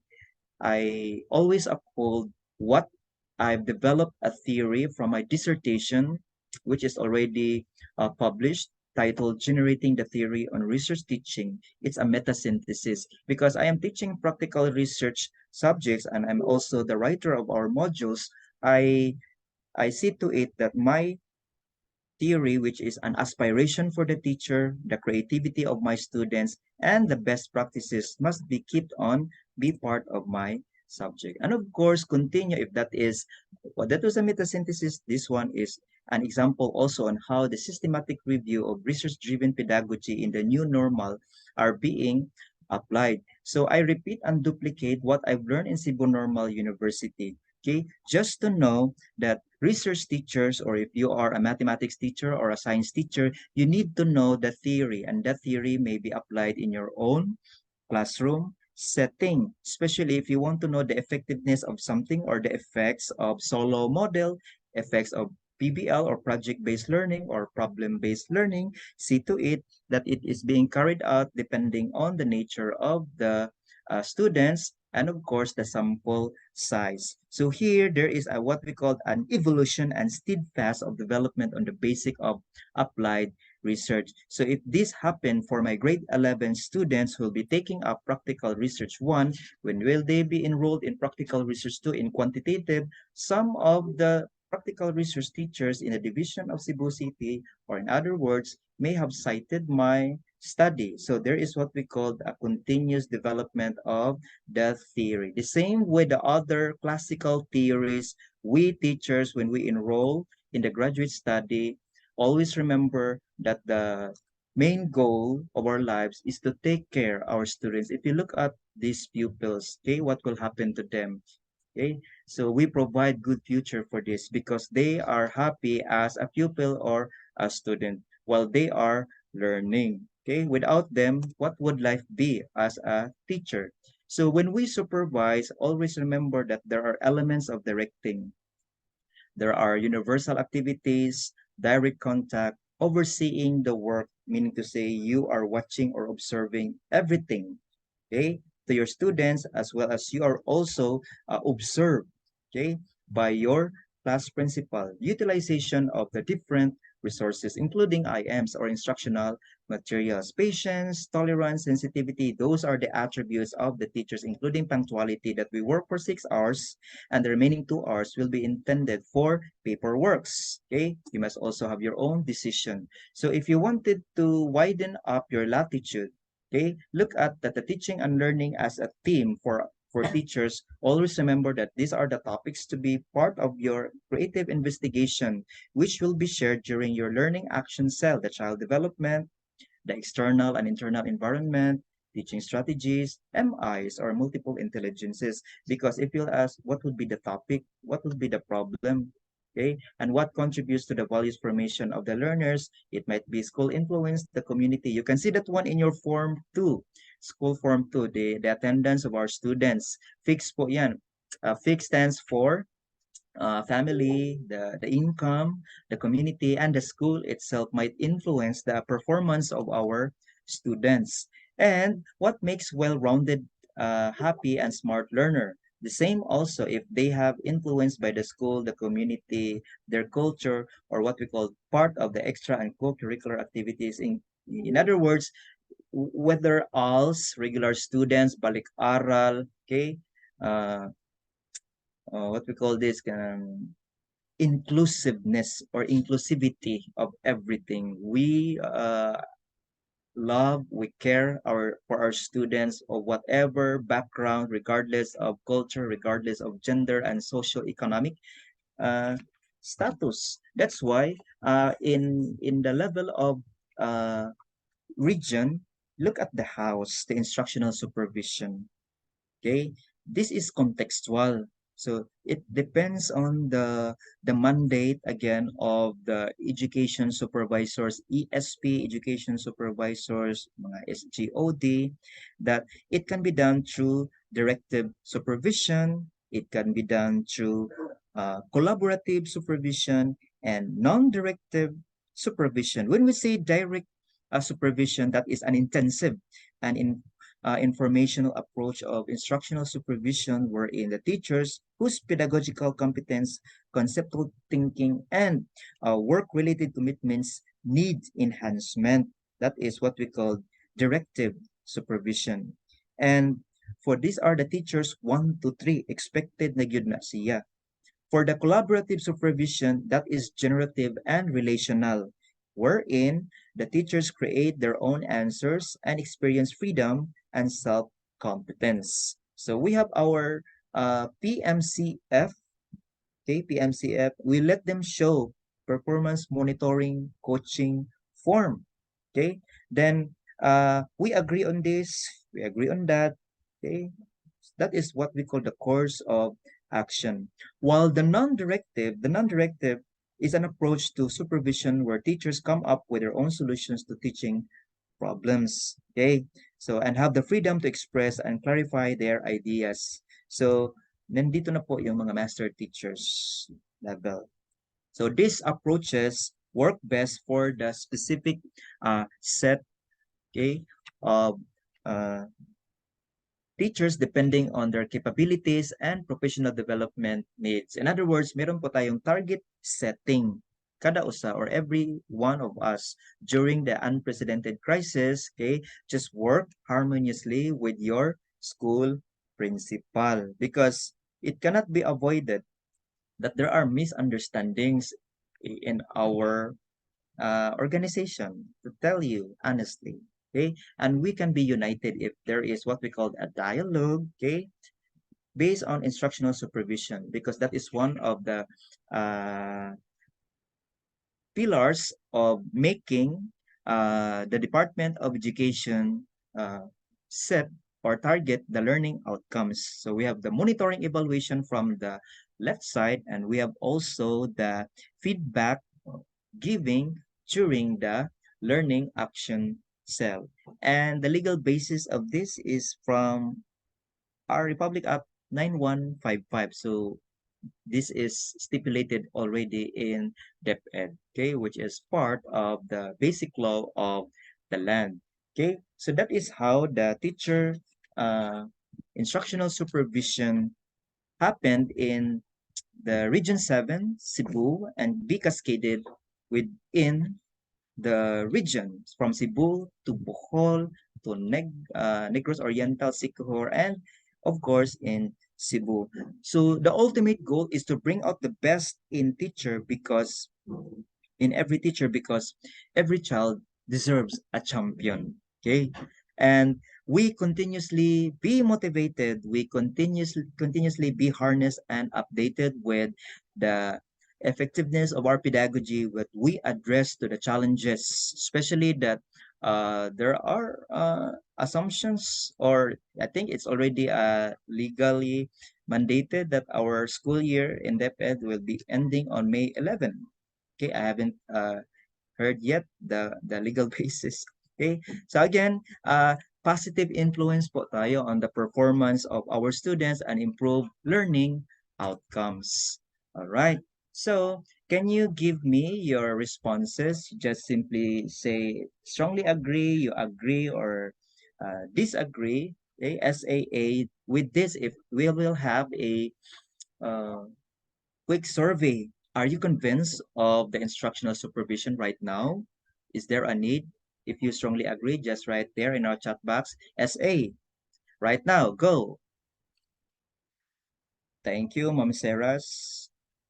I always uphold what I've developed a theory from my dissertation, which is already published, titled Generating the Theory on Research Teaching. It's a meta-synthesis because I am teaching practical research subjects and I'm also the writer of our modules. I I see to it that my theory, which is an aspiration for the teacher, the creativity of my students, and the best practices must be kept on, be part of my subject. And of course, continue if that is, well, that was a metasynthesis. This one is an example also on how the systematic review of research-driven pedagogy in the new normal are being applied. So I repeat and duplicate what I've learned in Cebu Normal University. Okay, just to know that research teachers, or if you are a mathematics teacher or a science teacher, you need to know the theory, and that theory may be applied in your own classroom setting, especially if you want to know the effectiveness of something or the effects of solo model, effects of PBL or project-based learning or problem-based learning. See to it that it is being carried out depending on the nature of the students and of course the sample size. So here there is what we call an evolution and steadfast of development on the basic of applied research. So if this happened for my grade 11 students who will be taking up practical research 1, when will they be enrolled in practical research 2 in quantitative? Some of the practical research teachers in a division of Cebu City, or in other words, may have cited my study. So there is what we call a continuous development of the theory. The same with the other classical theories, we teachers, when we enroll in the graduate study, always remember that the main goal of our lives is to take care of our students. If you look at these pupils, okay, what will happen to them? Okay, so we provide good future for this because they are happy as a pupil or a student while they are learning. Okay, without them, what would life be as a teacher? So when we supervise, always remember that there are elements of directing. There are universal activities, direct contact, overseeing the work, meaning to say you are watching or observing everything, okay, to your students as well as you are also observed, okay, by your class principal. Utilization of the different resources, including IMs or instructional materials. Patience, tolerance, sensitivity, those are the attributes of the teachers, including punctuality, that we work for 6 hours and the remaining 2 hours will be intended for paperworks. Okay, you must also have your own decision. So if you wanted to widen up your latitude, okay, look at that the teaching and learning as a theme for teachers. Always remember that these are the topics to be part of your creative investigation, which will be shared during your learning action cell, the child development, the external and internal environment, teaching strategies, MIs, or multiple intelligences. Because if you'll ask what would be the topic, what would be the problem, okay, and what contributes to the values formation of the learners, it might be school influence, the community. You can see that one in your form 2, school form 2, the attendance of our students. Fixed po yan. Fixed stands for family, the income, the community, and the school itself might influence the performance of our students. And what makes well-rounded, happy, and smart learner? The same also if they have influenced by the school, the community, their culture, or what we call part of the extra and co-curricular activities. In other words, whether ALS, regular students, balik aral, okay, uh, what we call this inclusiveness or inclusivity of everything. We love, we care for our students of whatever background, regardless of culture, regardless of gender and socio-economic uh, status. That's why in the level of uh, region, look at the house, the instructional supervision. Okay, this is contextual. So it depends on the mandate again of the education supervisors, ESP, education supervisors, mga SGOD, that it can be done through directive supervision, it can be done through collaborative supervision, and non-directive supervision. When we say direct supervision, that is an intensive and informational approach of instructional supervision wherein the teachers whose pedagogical competence, conceptual thinking, and work-related commitments need enhancement. That is what we call directive supervision. And for these are the teachers 1 to 3 expected na gyud na siya. For the collaborative supervision, that is generative and relational, wherein the teachers create their own answers and experience freedom and self-competence. So we have our PMCF, okay, PMCF. We let them show performance monitoring coaching form, okay? Then we agree on this, we agree on that. Okay, that is what we call the course of action. While the non-directive is an approach to supervision where teachers come up with their own solutions to teaching problems. Okay, so and have the freedom to express and clarify their ideas. So nandito na po yung mga master teachers level. So these approaches work best for the specific set, okay, of uh, teachers depending on their capabilities and professional development needs. In other words, meron po tayong target setting kada usa or every one of us during the unprecedented crisis, okay, just work harmoniously with your school principal because it cannot be avoided that there are misunderstandings in our organization, to tell you honestly. Okay, and we can be united if there is what we call a dialogue, okay, based on instructional supervision, because that is one of the uh, pillars of making the Department of Education set or target the learning outcomes. So we have the monitoring evaluation from the left side, and we have also the feedback giving during the learning action cell. And the legal basis of this is from our Republic Act 9155. So this is stipulated already in DepEd, okay, which is part of the basic law of the land. Okay, so that is how the teacher uh, instructional supervision happened in the Region 7, Cebu, and be cascaded within the regions from Cebu to Bohol to Negros Oriental, Siquijor, and of course in Cebu. So the ultimate goal is to bring out the best in every teacher because every child deserves a champion. Okay, and we continuously be motivated. We continuously be harnessed and updated with the effectiveness of our pedagogy. What we address to the challenges, especially that there are assumptions, or I think it's already legally mandated that our school year in DepEd will be ending on May 11. Okay, I haven't heard yet the legal basis. Okay, so again, positive influence po tayo on the performance of our students and improve learning outcomes. All right. So, can you give me your responses? Just simply say strongly agree, you agree, or disagree. Okay, SAA with this. If we will have a uh, quick survey. Are you convinced of the instructional supervision right now? Is there a need? If you strongly agree, just write there in our chat box. SA, right now, go. Thank you, Ma'am Seras.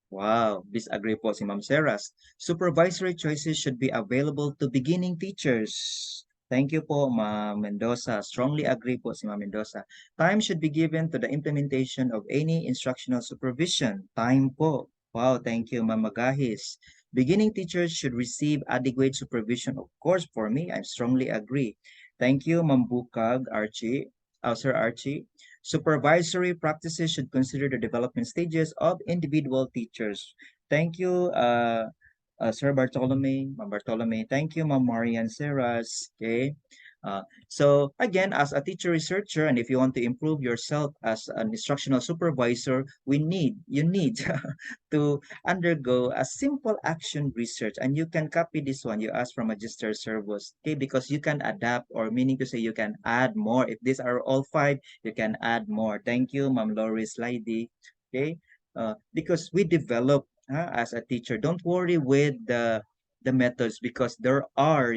Wow, disagree po si Ma'am Seras. Supervisory choices should be available to beginning teachers. Thank you po, Ma'am Mendoza. Strongly agree po si Ma'am Mendoza. Time should be given to the implementation of any instructional supervision. Time po. Wow, thank you, Ma'am Magahis. Beginning teachers should receive adequate supervision. Of course, for me, I strongly agree. Thank you, Ma'am Bukag, Archie. Sir Archie. Supervisory practices should consider the development stages of individual teachers. Thank you, Sir Bartolome, Ma'am Bartolome. Thank you, Ma'am Marian Seras. Okay. So again, as a teacher researcher, and if you want to improve yourself as an instructional supervisor, you need to undergo a simple action research, and you can copy this one. You ask from Magister Servos, okay, because you can adapt, or meaning to say you can add more. If these are all five, you can add more. Thank you, Ma'am Loris Laidy. Okay, because we develop as a teacher. Don't worry with the methods because there are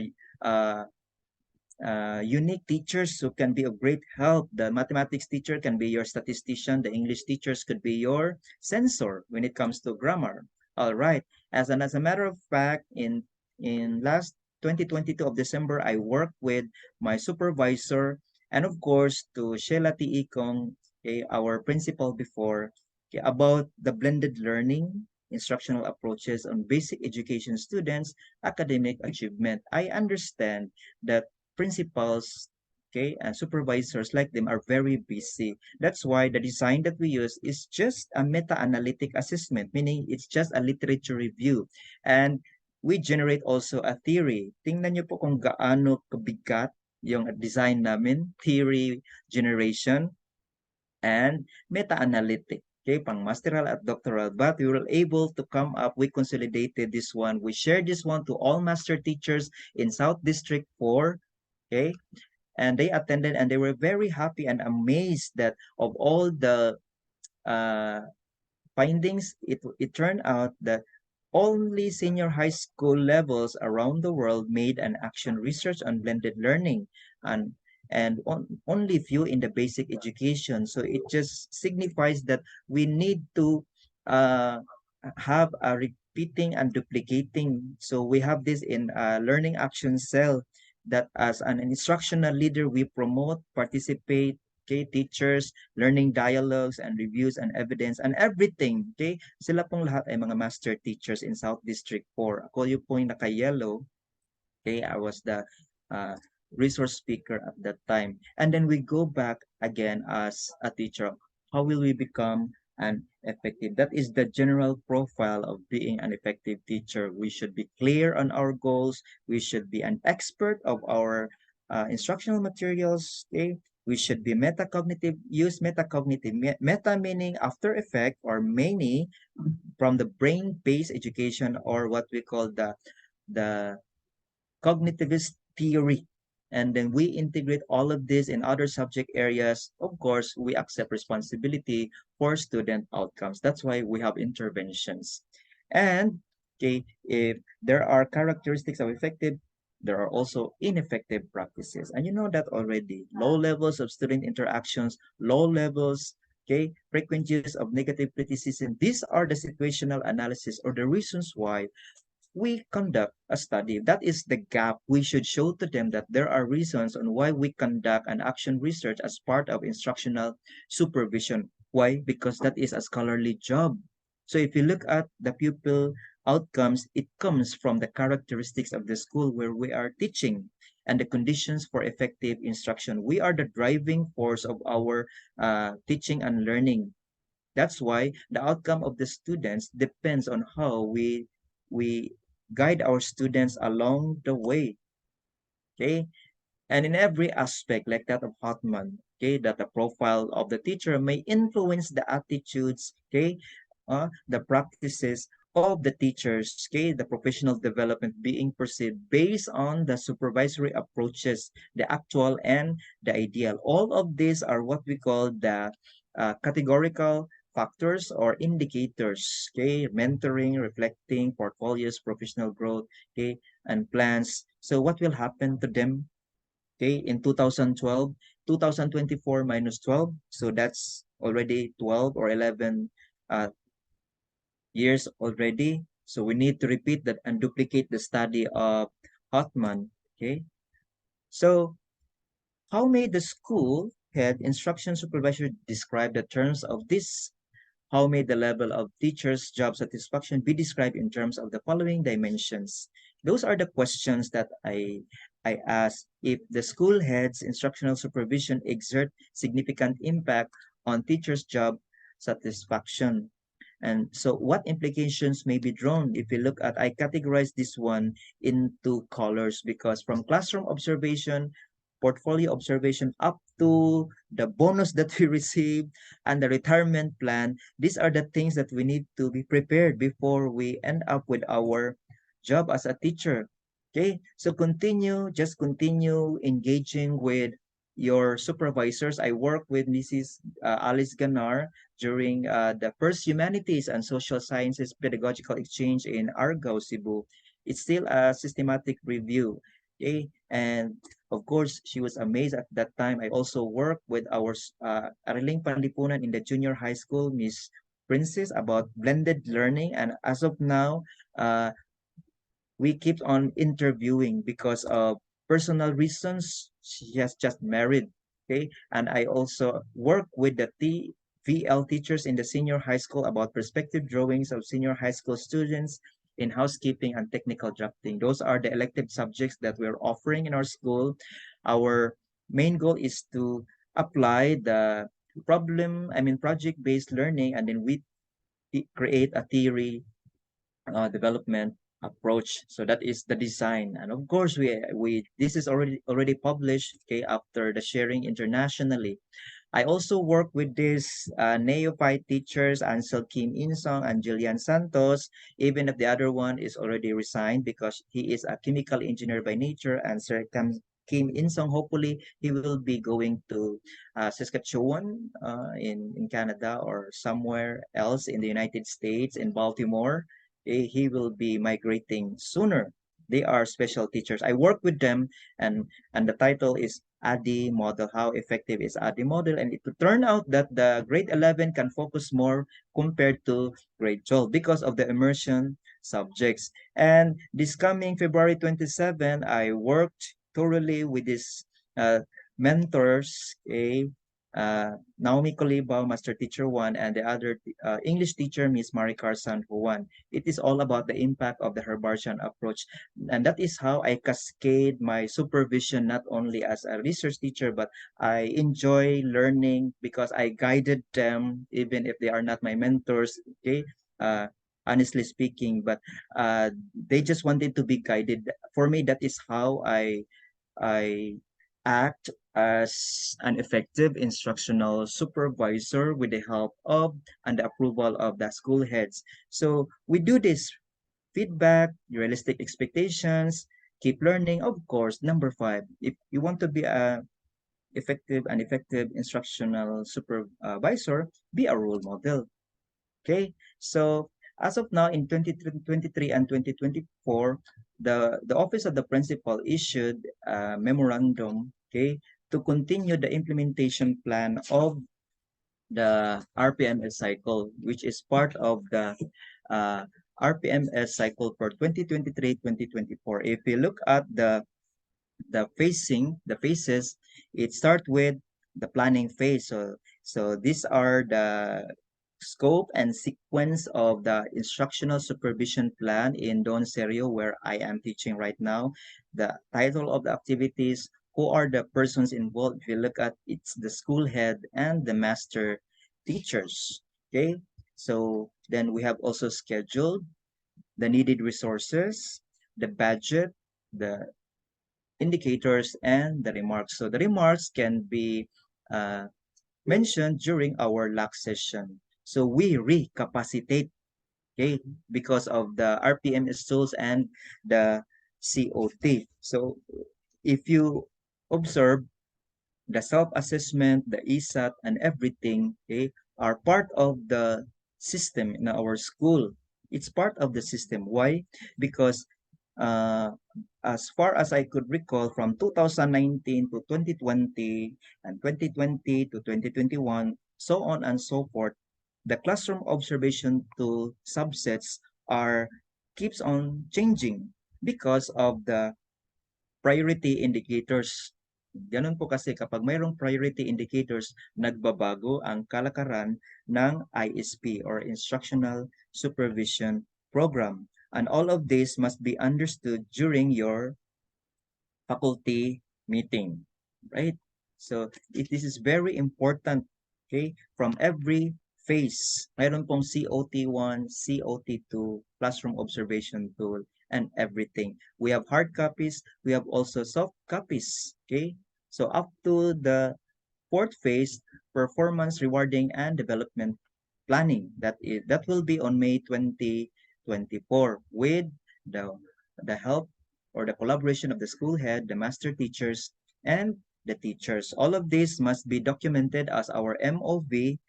uh, unique teachers who can be of great help. The mathematics teacher can be your statistician. The English teachers could be your censor when it comes to grammar. All right. As a matter of fact, in last 2022 of December, I worked with my supervisor and of course to Sheila T. Ikong, okay, our principal before, okay, about the blended learning instructional approaches on basic education students' academic achievement. I understand that principals okay, and supervisors like them are very busy. That's why the design that we use is just a meta-analytic assessment, meaning it's just a literature review. And we generate also a theory. Tingnan niyo po kung gaano kabigat yung design namin, theory generation and meta-analytic. Okay, pang masteral at doctoral, but we were able to come up, we consolidated this one. We shared this one to all master teachers in South District 4, okay, and they attended and they were very happy and amazed that of all the uh, findings, it turned out that only senior high school levels around the world made an action research on blended learning, and only few in the basic education. So it just signifies that we need to uh, have a repeating and duplicating. So we have this in a learning action cell that as an instructional leader, we promote, participate, okay, teachers, learning dialogues and reviews and evidence and everything, okay? Sila pong lahat ay mga master teachers in South District 4. Ako yung po yung naka-yellow, okay? I was the uh, resource speaker at that time. And then we go back again as a teacher. How will we become an effective? That is the general profile of being an effective teacher. We should be clear on our goals. We should be an expert of our instructional materials, okay? We should be metacognitive, use metacognitive, meta meaning after effect or many from the brain-based education or what we call the cognitivist theory. And then we integrate all of this in other subject areas. Of course, we accept responsibility for student outcomes. That's why we have interventions. And okay, if there are characteristics of effective, there are also ineffective practices. And you know that already. Low levels of student interactions, low levels, okay, frequent use of negative criticism. These are the situational analysis or the reasons why we conduct a study. That is the gap. We should show to them that there are reasons on why we conduct an action research as part of instructional supervision. Why? Because that is a scholarly job. So if you look at the pupil outcomes, it comes from the characteristics of the school where we are teaching and the conditions for effective instruction. We are the driving force of our teaching and learning. That's why the outcome of the students depends on how we guide our students along the way. Okay, and in every aspect, like that of Hartman, okay, that the profile of the teacher may influence the attitudes, okay, the practices of the teachers, okay, the professional development being perceived based on the supervisory approaches, the actual and the ideal. All of these are what we call the categorical factors or indicators, okay, mentoring, reflecting, portfolios, professional growth, okay, and plans. So what will happen to them, okay, in 2012, 2024 minus 12, so that's already 12 or 11 uh, years already. So we need to repeat that and duplicate the study of Hotman, okay? So how may the school head instruction supervisor describe the terms of this? How may the level of teachers' job satisfaction be described in terms of the following dimensions? Those are the questions that I ask. If the school head's instructional supervision exert significant impact on teachers' job satisfaction. And so what implications may be drawn if you look at, I categorize this one into colors because from classroom observation, portfolio observation up to the bonus that we receive and the retirement plan, these are the things that we need to be prepared before we end up with our job as a teacher. Okay, so just continue engaging with your supervisors. I work with Mrs. Alice Ganar during the first humanities and social sciences pedagogical exchange in Argao, Cebu. It's still a systematic review. Okay, and of course, she was amazed at that time. I also worked with our Ariling Panlipunan in the junior high school, Miss Princess, about blended learning. And as of now, we keep on interviewing because of personal reasons. She has just married. Okay. And I also work with the VL teachers in the senior high school about perspective drawings of senior high school students in housekeeping and technical drafting. Those are the elective subjects that we're offering in our school. Our main goal is to apply the project-based learning, and then we create a theory development approach. So that is the design, and of course we this is already published, okay, after the sharing internationally. I also work with these neophyte teachers, Ansel Kim Insong and Julian Santos, even if the other one is already resigned because he is a chemical engineer by nature, and Sir Kim Insong, hopefully he will be going to Saskatchewan in Canada, or somewhere else in the United States, in Baltimore. He will be migrating sooner. They are special teachers. I work with them, and the title is ADI model. How effective is ADI model? And it turned out that the grade 11 can focus more compared to grade 12 because of the immersion subjects. And this coming February 27, I worked thoroughly with these mentors, Naomi Coliba, Master Teacher 1, and the other English teacher, Miss Maricar San Juan. It is all about the impact of the Herbartian approach. And that is how I cascade my supervision, not only as a research teacher, but I enjoy learning because I guided them, even if they are not my mentors, okay? Honestly speaking, but they just wanted to be guided. For me, that is how I act as an effective instructional supervisor with the help of and the approval of the school heads. So we do this feedback, realistic expectations, keep learning. Of course, number five, if you want to be an effective instructional supervisor, be a role model. Okay, so as of now in 2023 and 2024, the Office of the Principal issued a memorandum, okay, to continue the implementation plan of the RPMS cycle, which is part of the uh, RPMS cycle for 2023-2024. If you look at the phases, it start with the planning phase. So these are the scope and sequence of the instructional supervision plan in Don Serio, where I am teaching right now. The title of the activities, who are the persons involved. If you look at, it's the school head and the master teachers. Okay, so then we have also scheduled the needed resources, the budget, the indicators, and the remarks. So the remarks can be uh, mentioned during our last session. So we recapacitate, okay, because of the RPMS tools and the COT. So if you observe, the self-assessment, the ESAT, and everything, okay, are part of the system in our school. It's part of the system. Why? Because uh, as far as I could recall, from 2019 to 2020 and 2020 to 2021, so on and so forth, the classroom observation tool subsets are keeps on changing because of the priority indicators. Ganun po kasi kapag mayroong priority indicators, nagbabago ang kalakaran ng ISP or Instructional Supervision Program. And all of this must be understood during your faculty meeting, right? So this is very important, okay? From every phase, mayroon pong COT1, COT2, classroom observation tool, and everything. We have hard copies, we have also soft copies, okay? So up to the fourth phase, performance rewarding and development planning. That will be on May 2024 with the the help or the collaboration of the school head, the master teachers, and the teachers. All of this must be documented as our MOV,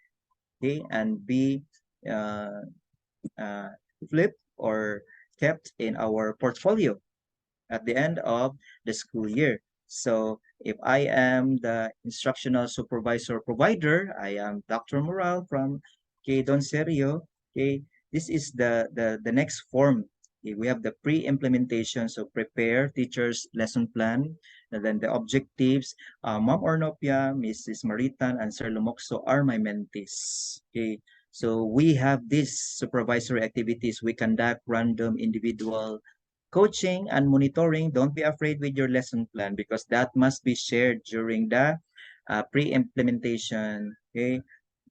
okay, and be uh, uh, flipped or kept in our portfolio at the end of the school year. So if I am the instructional supervisor provider, I am Dr. Moral from K. Don Serio. Okay, this is the next form. Okay, we have the pre-implementation, so prepare teachers lesson plan, and then the objectives. Ma'am Ornopia, Mrs. Maritan, and Sir Lumokso are my mentees. Okay, so we have these supervisory activities. We conduct random individual coaching and monitoring. Don't be afraid with your lesson plan because that must be shared during the pre-implementation, okay?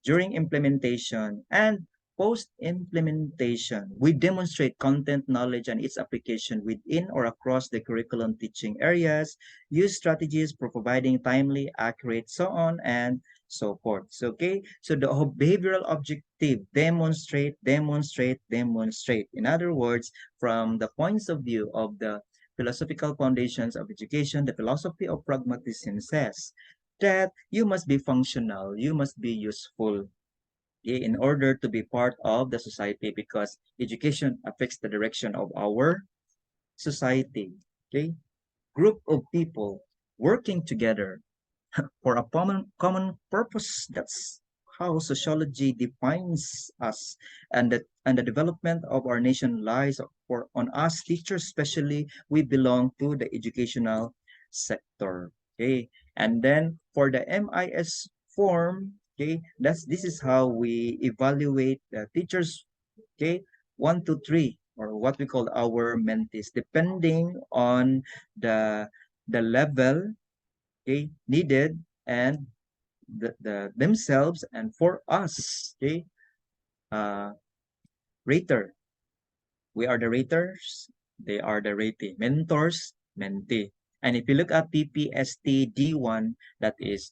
During implementation and post-implementation, we demonstrate content knowledge and its application within or across the curriculum teaching areas, use strategies for providing timely, accurate, so on and so forth. So, okay, so the behavioral objective, demonstrate, demonstrate, demonstrate. In other words, from the points of view of the philosophical foundations of education, the philosophy of pragmatism says that you must be functional, you must be useful, okay, in order to be part of the society because education affects the direction of our society. Okay, group of people working together for a common purpose. That's how sociology defines us, and the development of our nation lies for on us teachers, especially we belong to the educational sector. Okay, and then for the MIS form, okay, this is how we evaluate the teachers. Okay, 1 to 3 or what we call our mentees, depending on the level, okay, needed and themselves, and for us, okay, uh rater, we are the raters, they are the ratee, mentors, mentee. And if you look at PPST D1, that is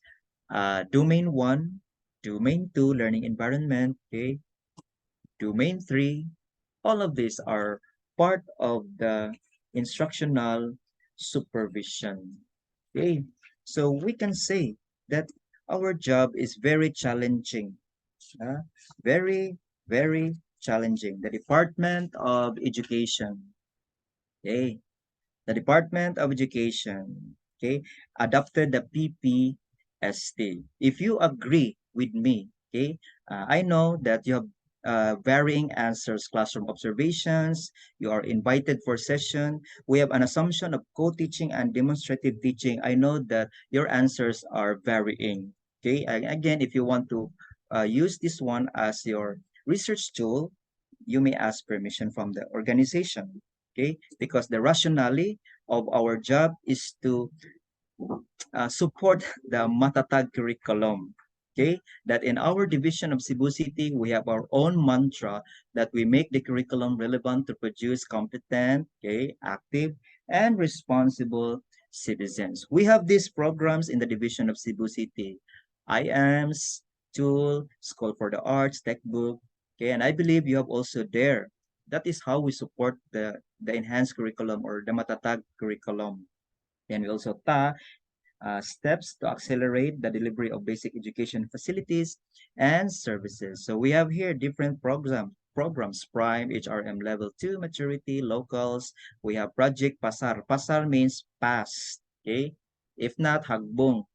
domain 1, domain 2, learning environment, okay, domain 3, all of these are part of the instructional supervision. Okay, so we can say that our job is very challenging, uh, very, very challenging. The Department of Education, okay, the Department of Education, okay, adopted the PPST. If you agree with me, okay, I know that you have varying answers, classroom observations, you are invited for session. We have an assumption of co-teaching and demonstrative teaching. I know that your answers are varying. Okay, again, if you want to use this one as your research tool, you may ask permission from the organization. Okay, because the rationale of our job is to support the Matatag curriculum. Okay, that in our division of Cebu City, we have our own mantra that we make the curriculum relevant to produce competent, okay, active, and responsible citizens. We have these programs in the division of Cebu City, IAMS, Tool, School for the Arts, Textbook, okay, and I believe you have also there. That is how we support the enhanced curriculum or the Matatag curriculum. And we also steps to accelerate the delivery of basic education facilities and services. So we have here different programs, Prime, HRM Level 2, Maturity, Locals. We have Project Pasar. Pasar means past, okay? If not, Hagbong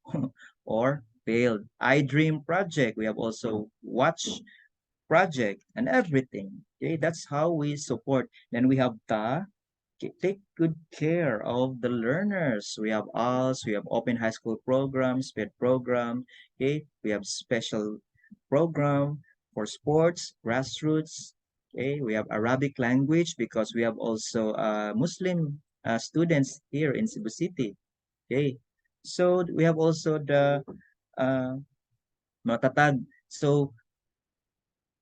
or failed. I Dream Project. We have also Watch Project and everything. Okay, that's how we support. Then we have Ta, take good care of the learners. We have ALS, we have open high school program, SPED program, okay? We have special program for sports, grassroots, okay? We have Arabic language because we have also Muslim students here in Cebu City, okay? So we have also the uh, Matatag. So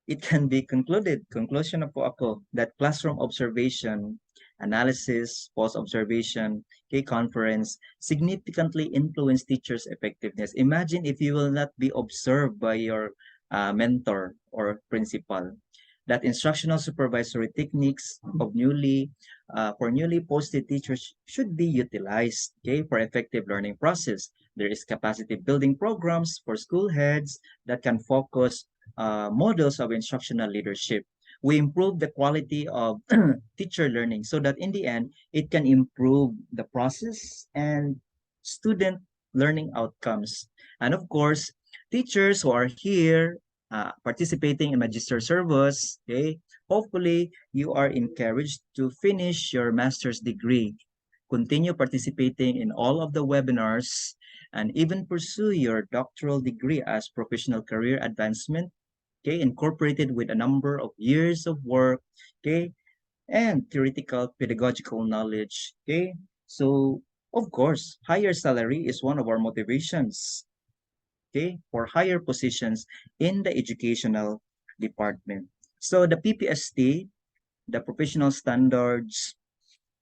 it can be concluded, conclusion na po ako, that classroom observation, analysis, post-observation, conference significantly influence teachers' effectiveness. Imagine if you will not be observed by your mentor or principal. That instructional supervisory techniques of for newly posted teachers should be utilized, okay, for effective learning process. There is capacity building programs for school heads that can focus models of instructional leadership. We improve the quality of teacher learning so that in the end, it can improve the process and student learning outcomes. And of course, teachers who are here participating in Magister Service, okay, hopefully you are encouraged to finish your master's degree, continue participating in all of the webinars, and even pursue your doctoral degree as professional career advancement, okay, incorporated with a number of years of work, okay, and theoretical pedagogical knowledge. Okay, so of course, higher salary is one of our motivations. Okay, for higher positions in the educational department. So the PPST, the professional standards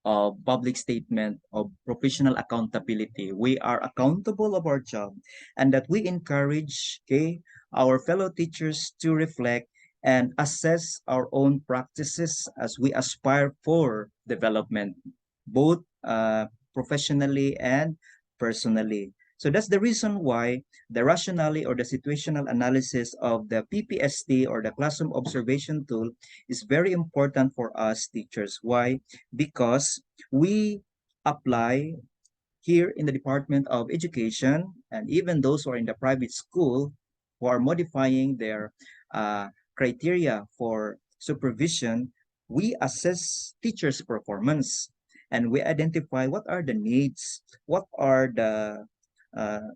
of public statement of professional accountability. We are accountable of our job, and that we encourage, okay, our fellow teachers to reflect and assess our own practices as we aspire for development, both professionally and personally. So that's the reason why the rationale or the situational analysis of the PPST or the classroom observation tool is very important for us teachers. Why? Because we apply here in the Department of Education, and even those who are in the private school who are modifying their uh, criteria for supervision, we assess teachers' performance and we identify what are the needs, what are the uh,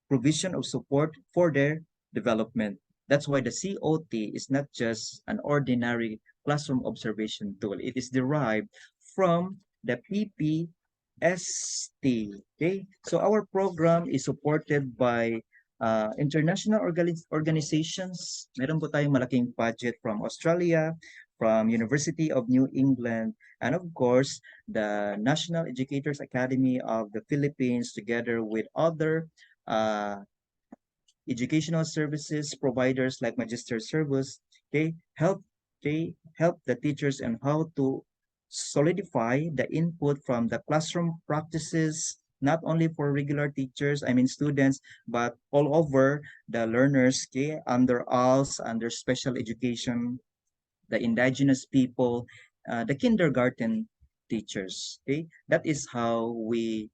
provision of support for their development. That's why the COT is not just an ordinary classroom observation tool. It is derived from the PPST. Okay, so our program is supported by international organizations. Meron po tayong malaking budget from Australia, from University of New England, and of course, the National Educators Academy of the Philippines, together with other uh, educational services providers like Magister Service, they help the teachers and how to solidify the input from the classroom practices, not only for regular teachers, I mean students, but all over the learners, okay, under ALS, under special education, the indigenous people, the kindergarten teachers. Okay, that is how we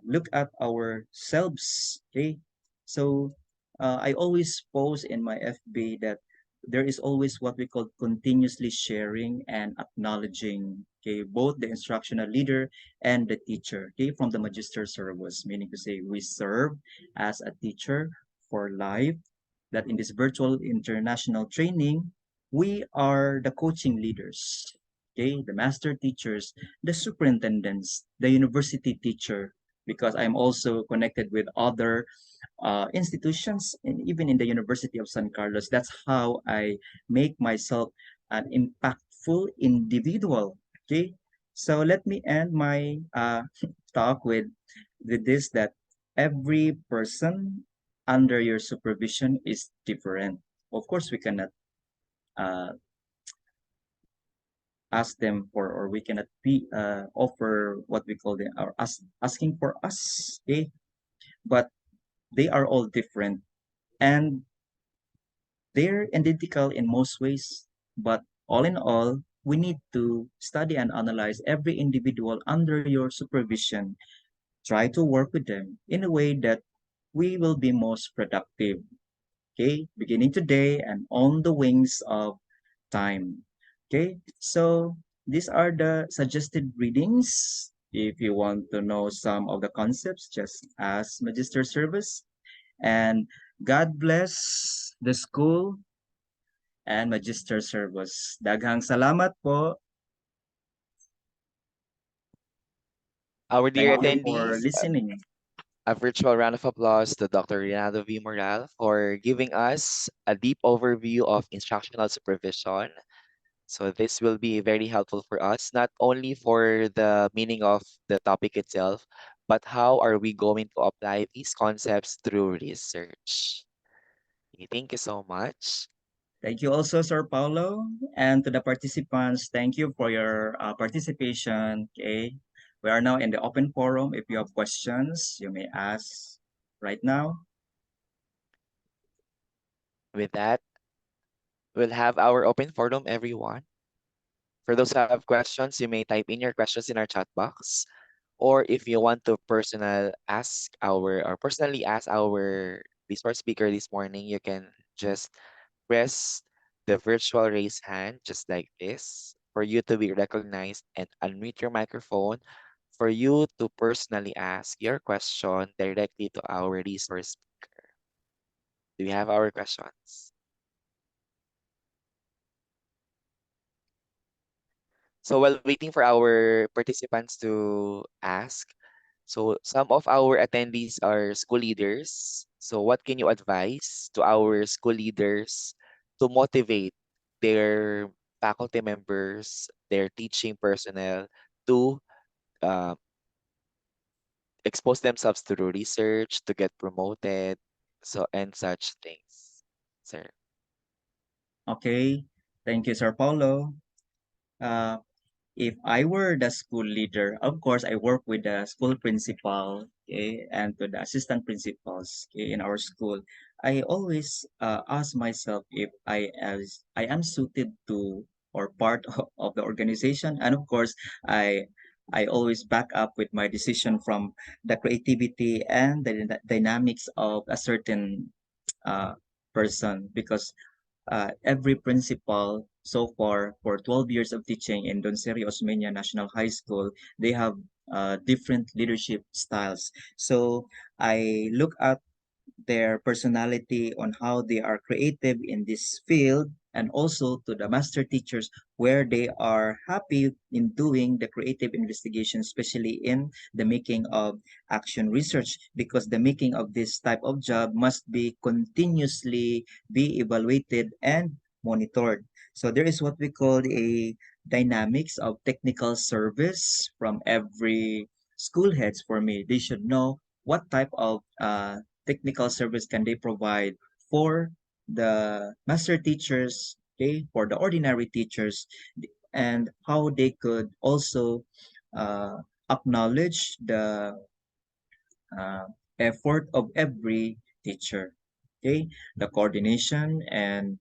look at ourselves. Okay, so I always post in my FB that there is always what we call continuously sharing and acknowledging. Okay, both the instructional leader and the teacher. Okay, from the magister service, meaning to say we serve as a teacher for life. That in this virtual international training, we are the coaching leaders, okay, the master teachers, the superintendents, the university teacher, because I'm also connected with other institutions and even in the University of San Carlos. That's how I make myself an impactful individual. Okay, so let me end my talk with this that every person under your supervision is different. Of course, we cannot uh, ask them for, or we cannot be offer what we call the or asking for us, okay, but they are all different and they're identical in most ways, but all in all we need to study and analyze every individual under your supervision. Try to work with them in a way that we will be most productive, okay, beginning today and on the wings of time. Okay, so these are the suggested readings. If you want to know some of the concepts, just ask Magister Service. And God bless the school and Magister Service. Daghang salamat po. Our dear Thank you for attendees, listening. a virtual round of applause to Dr. Renato V. Moral for giving us a deep overview of instructional supervision. So this will be very helpful for us, not only for the meaning of the topic itself, but how are we going to apply these concepts through research. Okay, thank you so much. Thank you also, Sir Paulo, and to the participants. Thank you for your participation. Okay, we are now in the open forum. If you have questions, you may ask right now. With that, we'll have our open forum, everyone. For those who have questions, you may type in your questions in our chat box. Or if you want to personally ask our resource speaker this morning, you can just press the virtual raise hand just like this for you to be recognized and unmute your microphone for you to personally ask your question directly to our resource speaker. Do we have our questions? So while waiting for our participants to ask, so some of our attendees are school leaders. So what can you advise to our school leaders to motivate their faculty members, their teaching personnel to uh, expose themselves through research, to get promoted, so and such things, sir? Okay, thank you, Sir Paulo. Uh, if I were the school leader, of course, I work with the school principal, okay, and to the assistant principals, okay, in our school. I always ask myself if I am suited to or part of the organization, and of course, I always back up with my decision from the creativity and the dynamics of a certain uh, person, because every principal so far for 12 years of teaching in Don Serio Osmeña National High School, they have different leadership styles. So I look at their personality on how they are creative in this field, and also to the master teachers where they are happy in doing the creative investigation, especially in the making of action research, because the making of this type of job must be continuously be evaluated and monitored. So there is what we call a dynamics of technical service from every school heads. For me, they should know what type of technical service can they provide for the master teachers, okay, for the ordinary teachers, and how they could also uh, acknowledge the uh, effort of every teacher, okay, the coordination and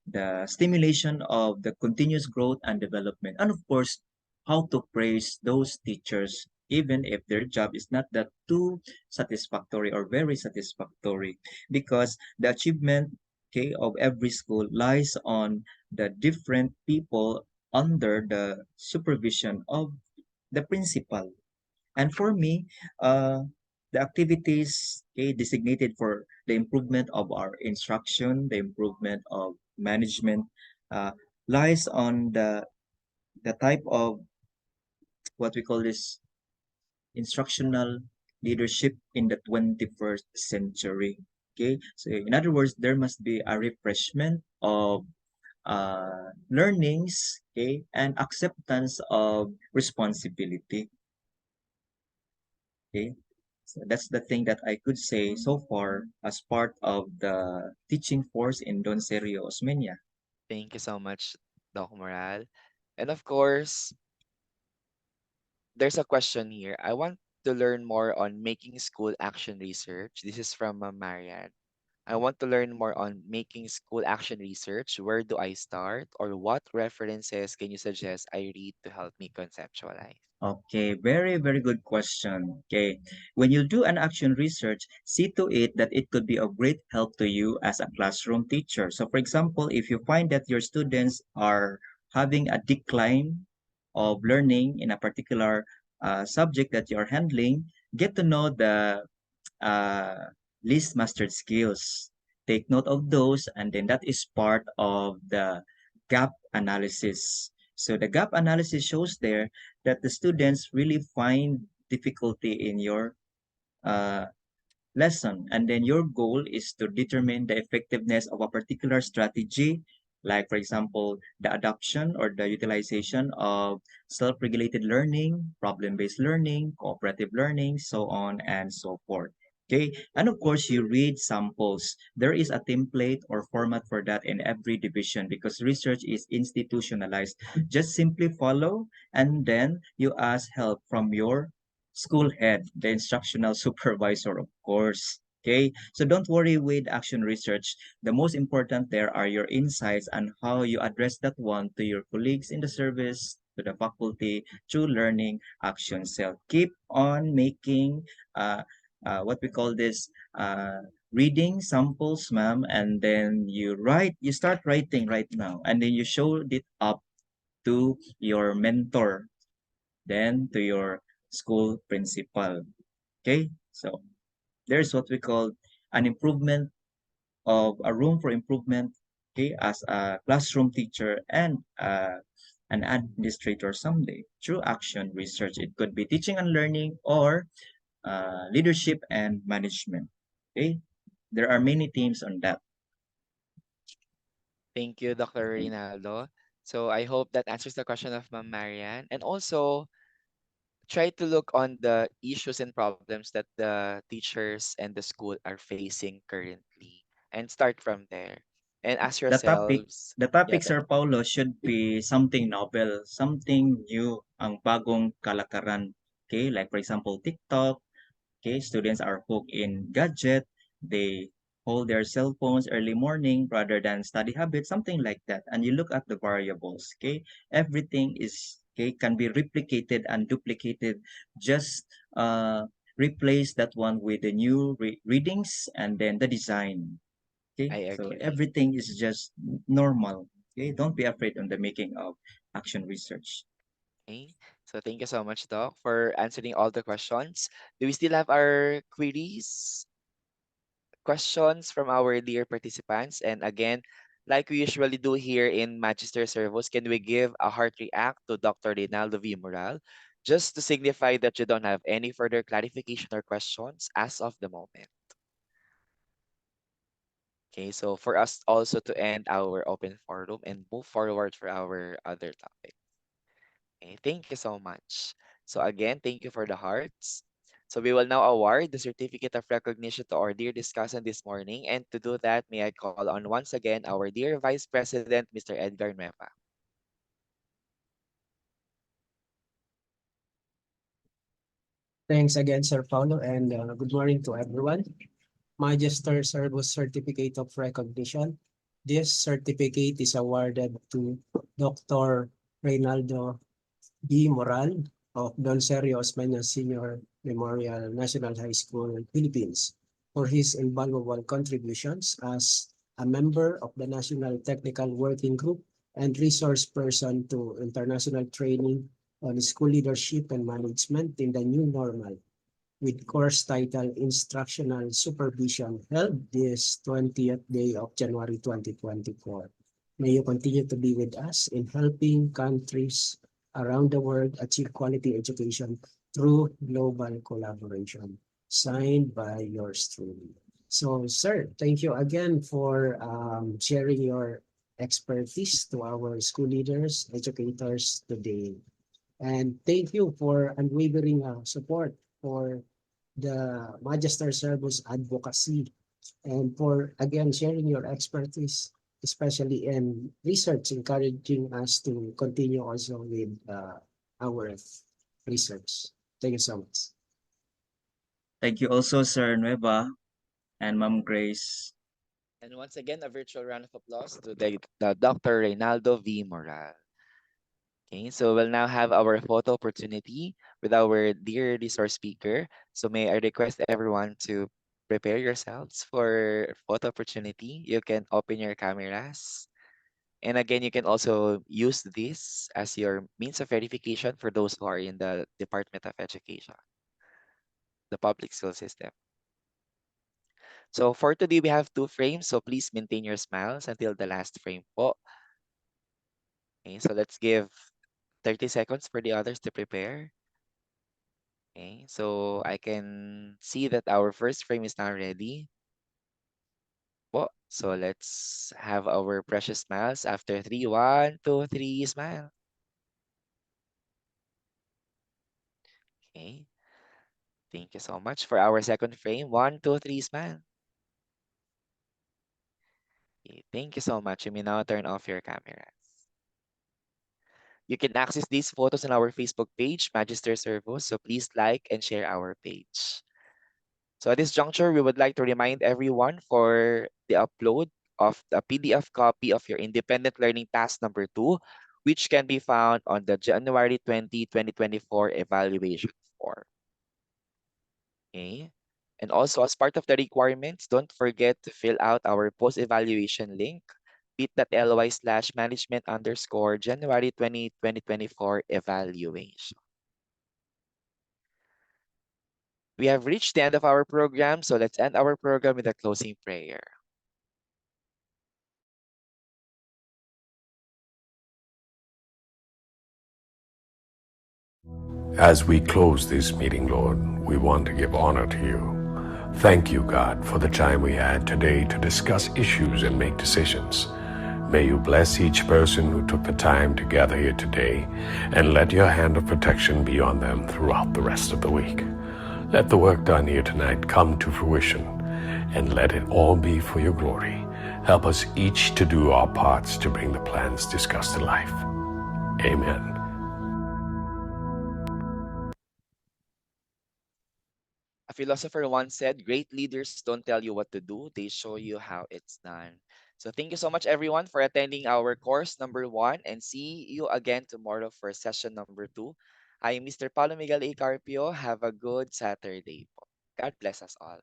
the stimulation of the continuous growth and development, and of course, how to praise those teachers even if their job is not that too satisfactory or very satisfactory, because the achievement, okay, of every school lies on the different people under the supervision of the principal. And for me, the activities, okay, designated for the improvement of our instruction, the improvement of management, uh, lies on the type of what we call this instructional leadership in the 21st century. Okay, so in other words, there must be a refreshment of learnings, okay, and acceptance of responsibility. Okay, so that's the thing that I could say so far as part of the teaching force in Don Serio Osmeña. Thank you so much, Doc Moral. And of course, there's a question here. I want to learn more on making school action research. This is from Marian. I want to learn more on making school action research. Where do I start? Or what references can you suggest I read to help me conceptualize? Okay, very, very good question. Okay, when you do an action research, see to it that it could be of great help to you as a classroom teacher. So, for example, if you find that your students are having a decline of learning in a particular subject that you're handling, get to know the uh, least mastered skills. Take note of those, and then that is part of the gap analysis. So the gap analysis shows there that the students really find difficulty in your uh, lesson, and then your goal is to determine the effectiveness of a particular strategy, like for example the adoption or the utilization of self-regulated learning, problem-based learning, cooperative learning, so on and so forth. Okay, and of course you read samples. There is a template or format for that in every division, because research is institutionalized. Just simply follow, and then you ask help from your school head, the instructional supervisor, of course. Okay, so don't worry with action research. The most important there are your insights and how you address that one to your colleagues in the service, to the faculty, through learning action cell. Keep on making what we call this reading samples, ma'am, and then you start writing right now, and then you show it up to your mentor, then to your school principal. Okay, so there's what we call an improvement of a room for improvement. Okay, as a classroom teacher and an administrator someday through action research. It could be teaching and learning or leadership and management. Okay, there are many themes on that. Thank you, Dr. Okay. Rinaldo. So I hope that answers the question of Ma'am Marian. And also try to look on the issues and problems that the teachers and the school are facing currently and start from there. And ask The topic, yourselves, the yeah, topic, Sir Paulo, should be something novel, something new, ang bagong kalakaran. Okay, like for example, TikTok. Okay, students are hooked in gadget. They hold their cell phones early morning rather than study habits, something like that. And you look at the variables. Okay, everything is okay can be replicated and duplicated. Just replace that one with the new readings and then the design. Okay, I so agree. everything is just normal. Okay, don't be afraid on the making of action research. Okay. So thank you so much, Doc, for answering all the questions. Do we still have our queries, questions from our dear participants? And again, like we usually do here in Magister Servos, can we give a heart react to Dr. Rinaldo V. Moral just to signify that you don't have any further clarification or questions as of the moment? Okay, so for us also to end our open forum and move forward for our other topic. Okay, thank you so much. So again, thank you for the hearts. So we will now award the certificate of recognition to our dear discussant this morning. And to do that, may I call on once again our dear Vice President, Mr. Edgar Nueva. Thanks again, Sir Paulo, and good morning to everyone. Magister Servus Certificate of Recognition. This certificate is awarded to Dr. Reynaldo B. Moral of Don Sergio Osmeña Senior Memorial National High School, Philippines, for his invaluable contributions as a member of the National Technical Working Group and resource person to international training on school leadership and management in the new normal, with course title Instructional Supervision, held this 20th day of January 2024. May you continue to be with us in helping countries around the world achieve quality education through global collaboration. Signed by yours truly. So, sir, thank you again for sharing your expertise to our school leaders, educators today. And thank you for unwavering support for the Magister Servus advocacy and for again sharing your expertise, especially in research, encouraging us to continue also with our research. Thank you so much. Thank you also, Sir Nueva and Ma'am Grace. And once again, a virtual round of applause to the Dr. Reynaldo V. Moral. Okay, so we'll now have our photo opportunity with our dear resource speaker. So may I request everyone to prepare yourselves for photo opportunity. You can open your cameras. And again, you can also use this as your means of verification for those who are in the Department of Education, the public school system. So for today, we have 2 frames. So please maintain your smiles until the last frame po. Okay, so let's give 30 seconds for the others to prepare. Okay, so I can see that our first frame is now ready. Po. So let's have our precious smiles after 3. 1, 2, 3, smile. Okay, thank you so much. For our second frame, 1, 2, 3, smile. Okay, thank you so much. You may now turn off your cameras. You can access these photos on our Facebook page, Magister Servos. So please like and share our page. So at this juncture, we would like to remind everyone for the upload of the PDF copy of your independent learning task number 2, which can be found on the January 20, 2024 evaluation form. Okay. And also as part of the requirements, don't forget to fill out our post-evaluation link, bit.ly/management_January 20, 2024 evaluation. We have reached the end of our program, so let's end our program with a closing prayer. As we close this meeting, Lord, we want to give honor to you. Thank you, God, for the time we had today to discuss issues and make decisions. May you bless each person who took the time to gather here today, and let your hand of protection be on them throughout the rest of the week. Let the work done here tonight come to fruition, and let it all be for your glory. Help us each to do our parts to bring the plans discussed to life. Amen. A philosopher once said, great leaders don't tell you what to do, they show you how it's done. So thank you so much, everyone, for attending our course number 1, and see you again tomorrow for session number 2. I am Mr. Paulo Miguel A. Carpio. Have a good Saturday po. God bless us all.